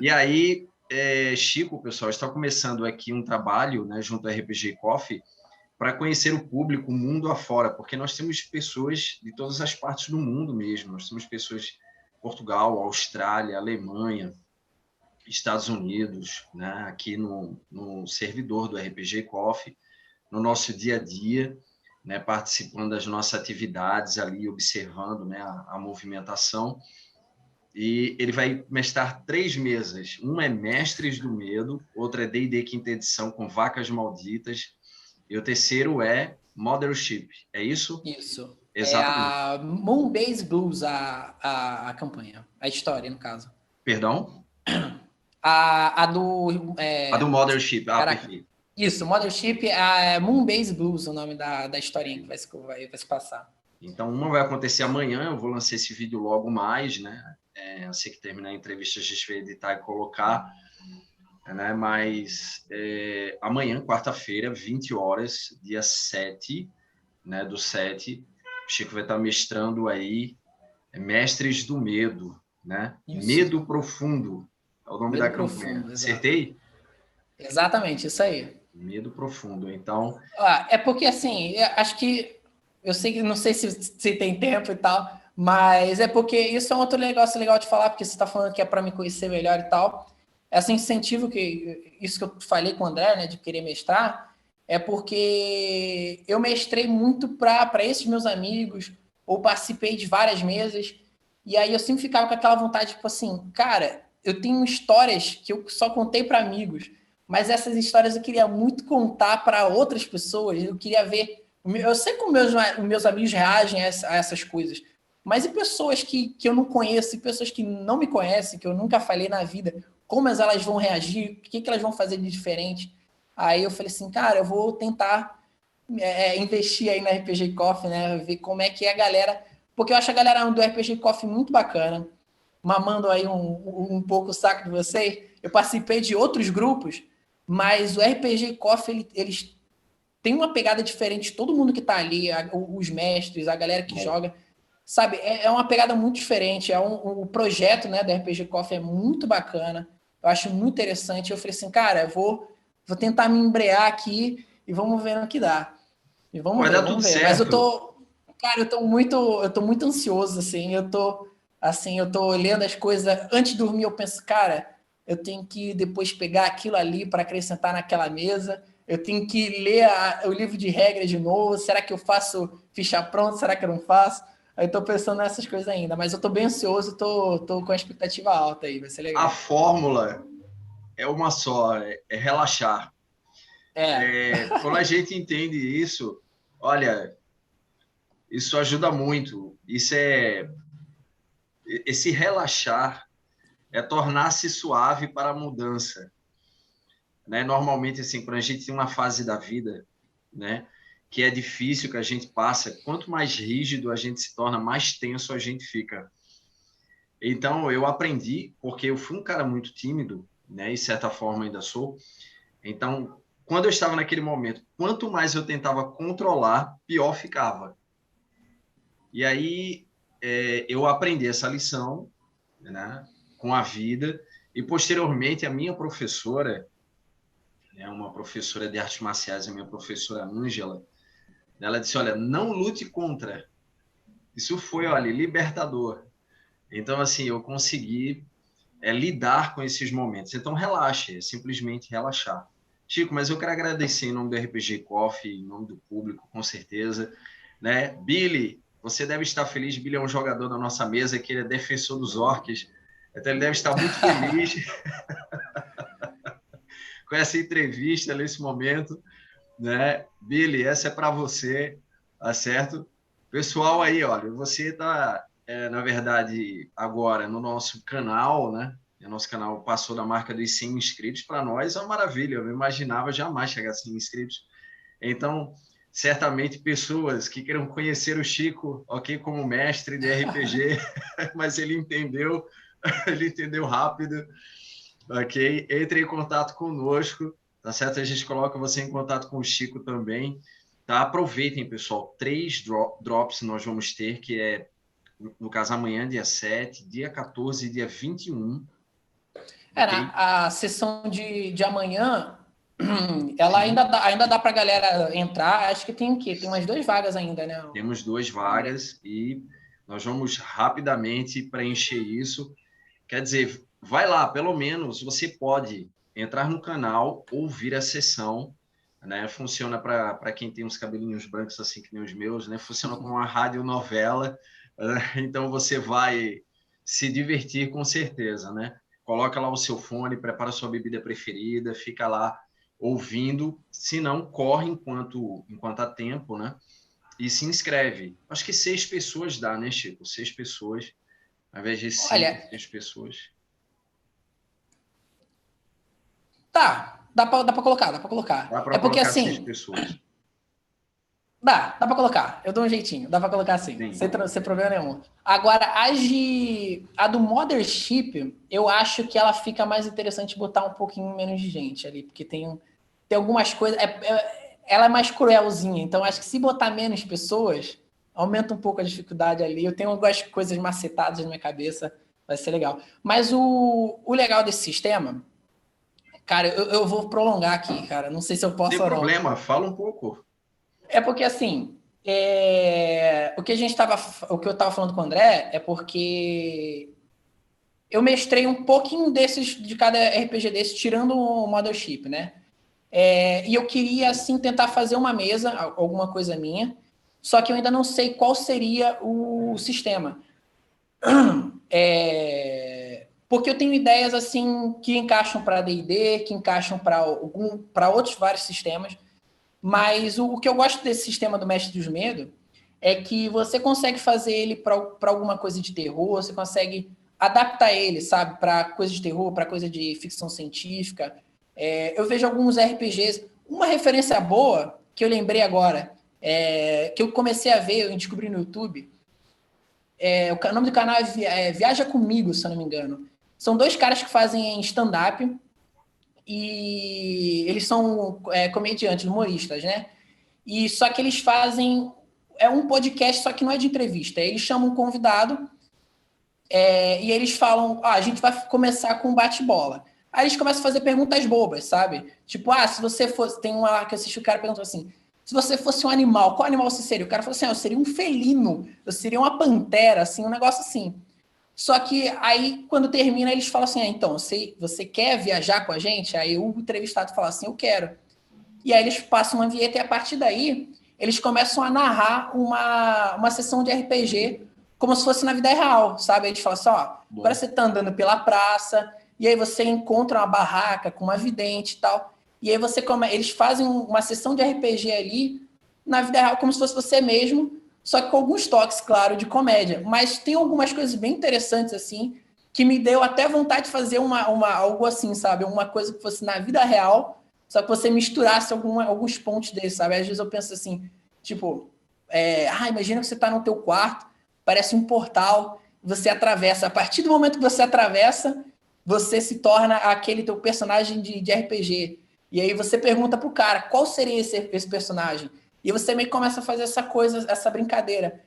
E aí, Chico, pessoal, está começando aqui um trabalho, né, junto ao RPG Coffee, para conhecer o público, o mundo afora, porque nós temos pessoas de todas as partes do mundo mesmo. Nós temos pessoas de Portugal, Austrália, Alemanha, Estados Unidos, né, aqui no servidor do RPG Coffee, no nosso dia a dia, né, participando das nossas atividades ali, observando, né, a movimentação. E ele vai mestrar 3 mesas. Uma é Mestres do Medo, outra é D&D Quinta Edição com Vacas Malditas, e o terceiro é Mothership. É isso? Isso. É Exatamente. a Moonbase Blues, a campanha, a história, no caso. Perdão? A do. A do Mothership. Ah, Caraca. perfeito. Isso, Mothership, a Moonbase Blues, o nome da historinha que vai se passar. Então, uma vai acontecer amanhã, eu vou lançar esse vídeo logo mais, né? Assim que terminar a entrevista, a gente vai editar e colocar, né? Mas amanhã, quarta-feira, 20 horas, dia 7, né? Do 7, o Chico vai estar mestrando aí Mestres do Medo, né? Isso. Medo Profundo é o nome da Medo campanha. profundo, exato. Acertei? Exatamente, isso aí. Medo Profundo. Então, É porque assim, acho que eu sei que não sei se tem tempo e tal, mas é porque isso é um outro negócio legal de falar, porque você está falando que é para me conhecer melhor e tal. Esse incentivo que isso que eu falei com o André, né, de querer mestrar, é porque eu mestrei muito para esses meus amigos, ou participei de várias mesas, e aí eu sempre ficava com aquela vontade, tipo assim, cara, eu tenho histórias que eu só contei para amigos, mas essas histórias eu queria muito contar para outras pessoas. Eu queria ver. Eu sei como meus amigos reagem a essas coisas, mas e pessoas que eu não conheço, e pessoas que não me conhecem, que eu nunca falei na vida, como elas vão reagir, o que elas vão fazer de diferente? Aí eu falei assim, cara, eu vou tentar investir aí na RPG Coffee, né? Ver como é que é a galera. Porque eu acho a galera do RPG Coffee muito bacana. Mamando aí um pouco o saco de vocês. Eu participei de outros grupos, mas o RPG Coffee, eles têm uma pegada diferente. Todo mundo que está ali, os mestres, a galera que bom, joga, sabe? É uma pegada muito diferente. O projeto, né, da RPG Coffee é muito bacana. Eu acho muito interessante. Eu falei assim, cara, vou tentar me embrear aqui e vamos ver no que dá. E vai dar tudo vamos ver. Mas certo. cara, eu tô muito ansioso, assim. Eu tô olhando as coisas. Antes de dormir, eu penso, cara, eu tenho que depois pegar aquilo ali para acrescentar naquela mesa. Eu tenho que ler o livro de regras de novo. Será que eu faço ficha pronta? Será que eu não faço? Aí eu tô pensando nessas coisas ainda. Mas eu tô bem ansioso, tô com a expectativa alta aí. Vai ser A legal. fórmula é uma só, é relaxar. É, Quando a gente entende isso, olha, isso ajuda muito. Esse relaxar é tornar-se suave para a mudança, né? Normalmente assim, quando a gente tem uma fase da vida, né, que é difícil, que a gente passa, quanto mais rígido a gente se torna, mais tenso a gente fica. Então eu aprendi, porque eu fui um cara muito tímido, né, e de certa forma ainda sou. Então, quando eu estava naquele momento, quanto mais eu tentava controlar, pior ficava. E aí eu aprendi essa lição, né, com a vida, e posteriormente a minha professora, né, uma professora de artes marciais, a minha professora Ângela, ela disse, olha, não lute contra. Isso foi, olha, libertador. Então, assim, eu consegui lidar com esses momentos. Então, relaxe, é simplesmente relaxar. Chico, mas eu quero agradecer em nome do RPG Coffee, em nome do público, com certeza. Né? Billy, você deve estar feliz. Billy é um jogador da nossa mesa, que ele é defensor dos orques. Então, ele deve estar muito feliz com essa entrevista nesse momento. Né? Billy, essa é para você, tá certo? Pessoal aí, olha, você está, na verdade, agora no nosso canal, né? O nosso canal passou da marca dos 100 inscritos. Para nós é uma maravilha, eu não imaginava jamais chegar a 100 inscritos. Então, certamente pessoas que queiram conhecer o Chico, ok, como mestre de RPG, mas ele entendeu rápido, ok? Entre em contato conosco, tá certo? A gente coloca você em contato com o Chico também, tá? Aproveitem, pessoal, 3 drops nós vamos ter, que é, no caso, amanhã, dia 7, dia 14 e dia 21, ok? a sessão de amanhã, ela Sim, ainda dá para a galera entrar. Acho que tem o quê? Tem umas 2 vagas ainda, né, temos 2 André? vagas e nós vamos rapidamente preencher isso. Quer dizer, vai lá, pelo menos você pode entrar no canal, ouvir a sessão, né? Funciona para quem tem uns cabelinhos brancos assim que nem os meus, né? Funciona como uma radionovela, né? Então você vai se divertir com certeza, né? Coloca lá o seu fone, prepara a sua bebida preferida, fica lá ouvindo, se não, corre enquanto há tempo, né? e se inscreve. Acho que 6 pessoas dá, né, Chico? 6 pessoas, ao invés de 5, Olha, 6 pessoas. dá pra colocar, dá pra colocar. Dá para É porque colocar 6 assim, pessoas. dá pra colocar. Eu dou um jeitinho, dá pra colocar assim, Sim. sem problema nenhum. Agora, a do Mothership, eu acho que ela fica mais interessante botar um pouquinho menos de gente ali, porque tem algumas coisas. Ela é mais cruelzinha, então acho que se botar menos pessoas, aumenta um pouco a dificuldade ali. Eu tenho algumas coisas macetadas na minha cabeça, vai ser legal. Mas o legal desse sistema, cara, eu vou prolongar aqui, cara. Não sei se eu Sem posso ou não. problema, fala um pouco. É porque assim, o que eu estava falando com o André é porque eu mestrei um pouquinho desses de cada RPG desse, tirando o Mothership, né? E eu queria assim tentar fazer uma mesa, alguma coisa minha, só que eu ainda não sei qual seria o sistema. Porque eu tenho ideias assim que encaixam para D&D, que encaixam para outros vários sistemas. Mas o que eu gosto desse sistema do Mestre dos Medos é que você consegue fazer ele para alguma coisa de terror, você consegue adaptar ele, sabe, para coisa de terror, para coisa de ficção científica. Eu vejo alguns RPGs. Uma referência boa que eu lembrei agora, que eu comecei a ver, eu descobri no YouTube. O nome do canal é Viaja Comigo, se eu não me engano. São dois caras que fazem stand-up e eles são comediantes, humoristas, né? E só que eles fazem um podcast, só que não é de entrevista. Eles chamam um convidado e eles falam: a gente vai começar com um bate-bola. Aí eles começam a fazer perguntas bobas, sabe? Tipo, se você fosse. Tem uma lá que assiste, o cara perguntou assim: se você fosse um animal, qual animal você seria? O cara falou assim: eu seria um felino, eu seria uma pantera, assim, um negócio assim. Só que aí, quando termina, eles falam assim: então, você quer viajar com a gente? Aí o entrevistado fala assim: eu quero. E aí eles passam uma vinheta e a partir daí eles começam a narrar uma sessão de RPG como se fosse na vida real, sabe? Eles falam assim, agora você tá andando pela praça e aí você encontra uma barraca com uma vidente e tal. E aí eles fazem uma sessão de RPG ali na vida real como se fosse você mesmo, só que com alguns toques, claro, de comédia. Mas tem algumas coisas bem interessantes assim que me deu até vontade de fazer algo assim, sabe? Uma coisa que fosse na vida real, só que você misturasse alguns pontos desses, sabe? Às vezes eu penso assim, tipo, imagina que você está no teu quarto, parece um portal, você atravessa. A partir do momento que você atravessa, você se torna aquele teu personagem de RPG. E aí você pergunta pro cara, qual seria esse personagem? E você meio que começa a fazer essa coisa, essa brincadeira.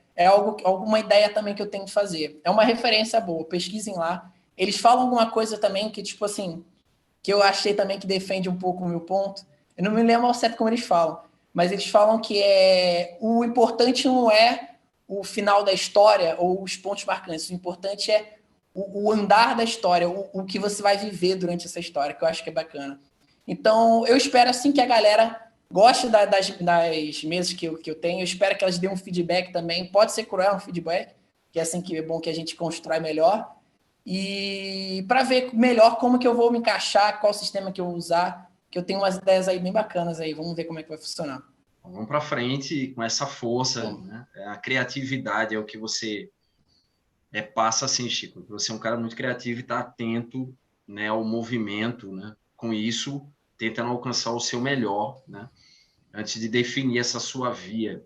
Alguma ideia também que eu tenho de fazer. É uma referência boa, pesquisem lá. Eles falam alguma coisa também que, tipo assim, que eu achei também que defende um pouco o meu ponto. Eu não me lembro ao certo como eles falam, mas eles falam que o importante não é o final da história ou os pontos marcantes, o importante é o andar da história, o que você vai viver durante essa história, que eu acho que é bacana. Então, eu espero assim que a galera goste das mesas que eu tenho, eu espero que elas dêem um feedback também, pode ser cruel um feedback, que é assim que é bom que a gente constrói melhor, e para ver melhor como que eu vou me encaixar, qual sistema que eu vou usar, que eu tenho umas ideias aí bem bacanas aí, vamos ver como é que vai funcionar. Vamos para frente com essa força, Bom, né? A criatividade é o que você passa assim, Chico. Você é um cara muito criativo e está atento, né, ao movimento, né? Com isso, tentando alcançar o seu melhor, né? Antes de definir essa sua via.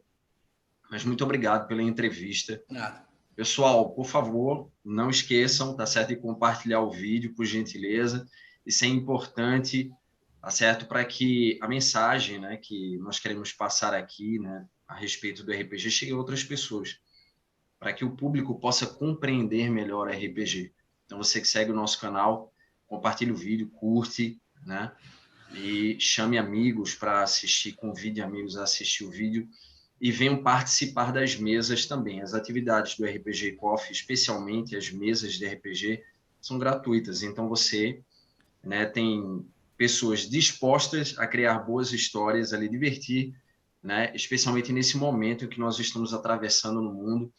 Mas muito obrigado pela entrevista. nada. Pessoal, por favor, não esqueçam, tá certo, de compartilhar o vídeo, por gentileza. Isso é importante, tá certo, para que a mensagem, né, que nós queremos passar aqui, né, a respeito do RPG chegue a outras pessoas, para que o público possa compreender melhor o RPG. Então, você que segue o nosso canal, compartilhe o vídeo, curte, né, e chame amigos para assistir, convide amigos a assistir o vídeo e venham participar das mesas também. As atividades do RPG Coffee, especialmente as mesas de RPG, são gratuitas. Então você, né, tem pessoas dispostas a criar boas histórias, a lhe divertir, né, especialmente nesse momento que nós estamos atravessando no mundo.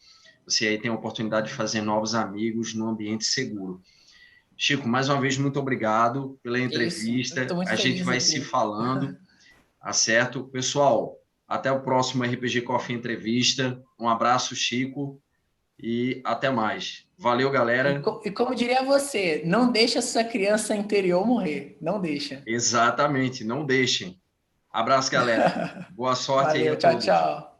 Você aí tem a oportunidade de fazer novos amigos num ambiente seguro. Chico, mais uma vez, muito obrigado pela Que isso, eu estou entrevista. muito A gente feliz vai se aqui. falando, tá certo? Pessoal, Até o próximo RPG Coffee Entrevista. Um abraço, Chico, e até mais. Valeu, galera. E como diria você, não deixa sua criança interior morrer. Não deixa. Exatamente, não deixem. Abraço, galera. Boa sorte aí Valeu, a tchau, todos. tchau.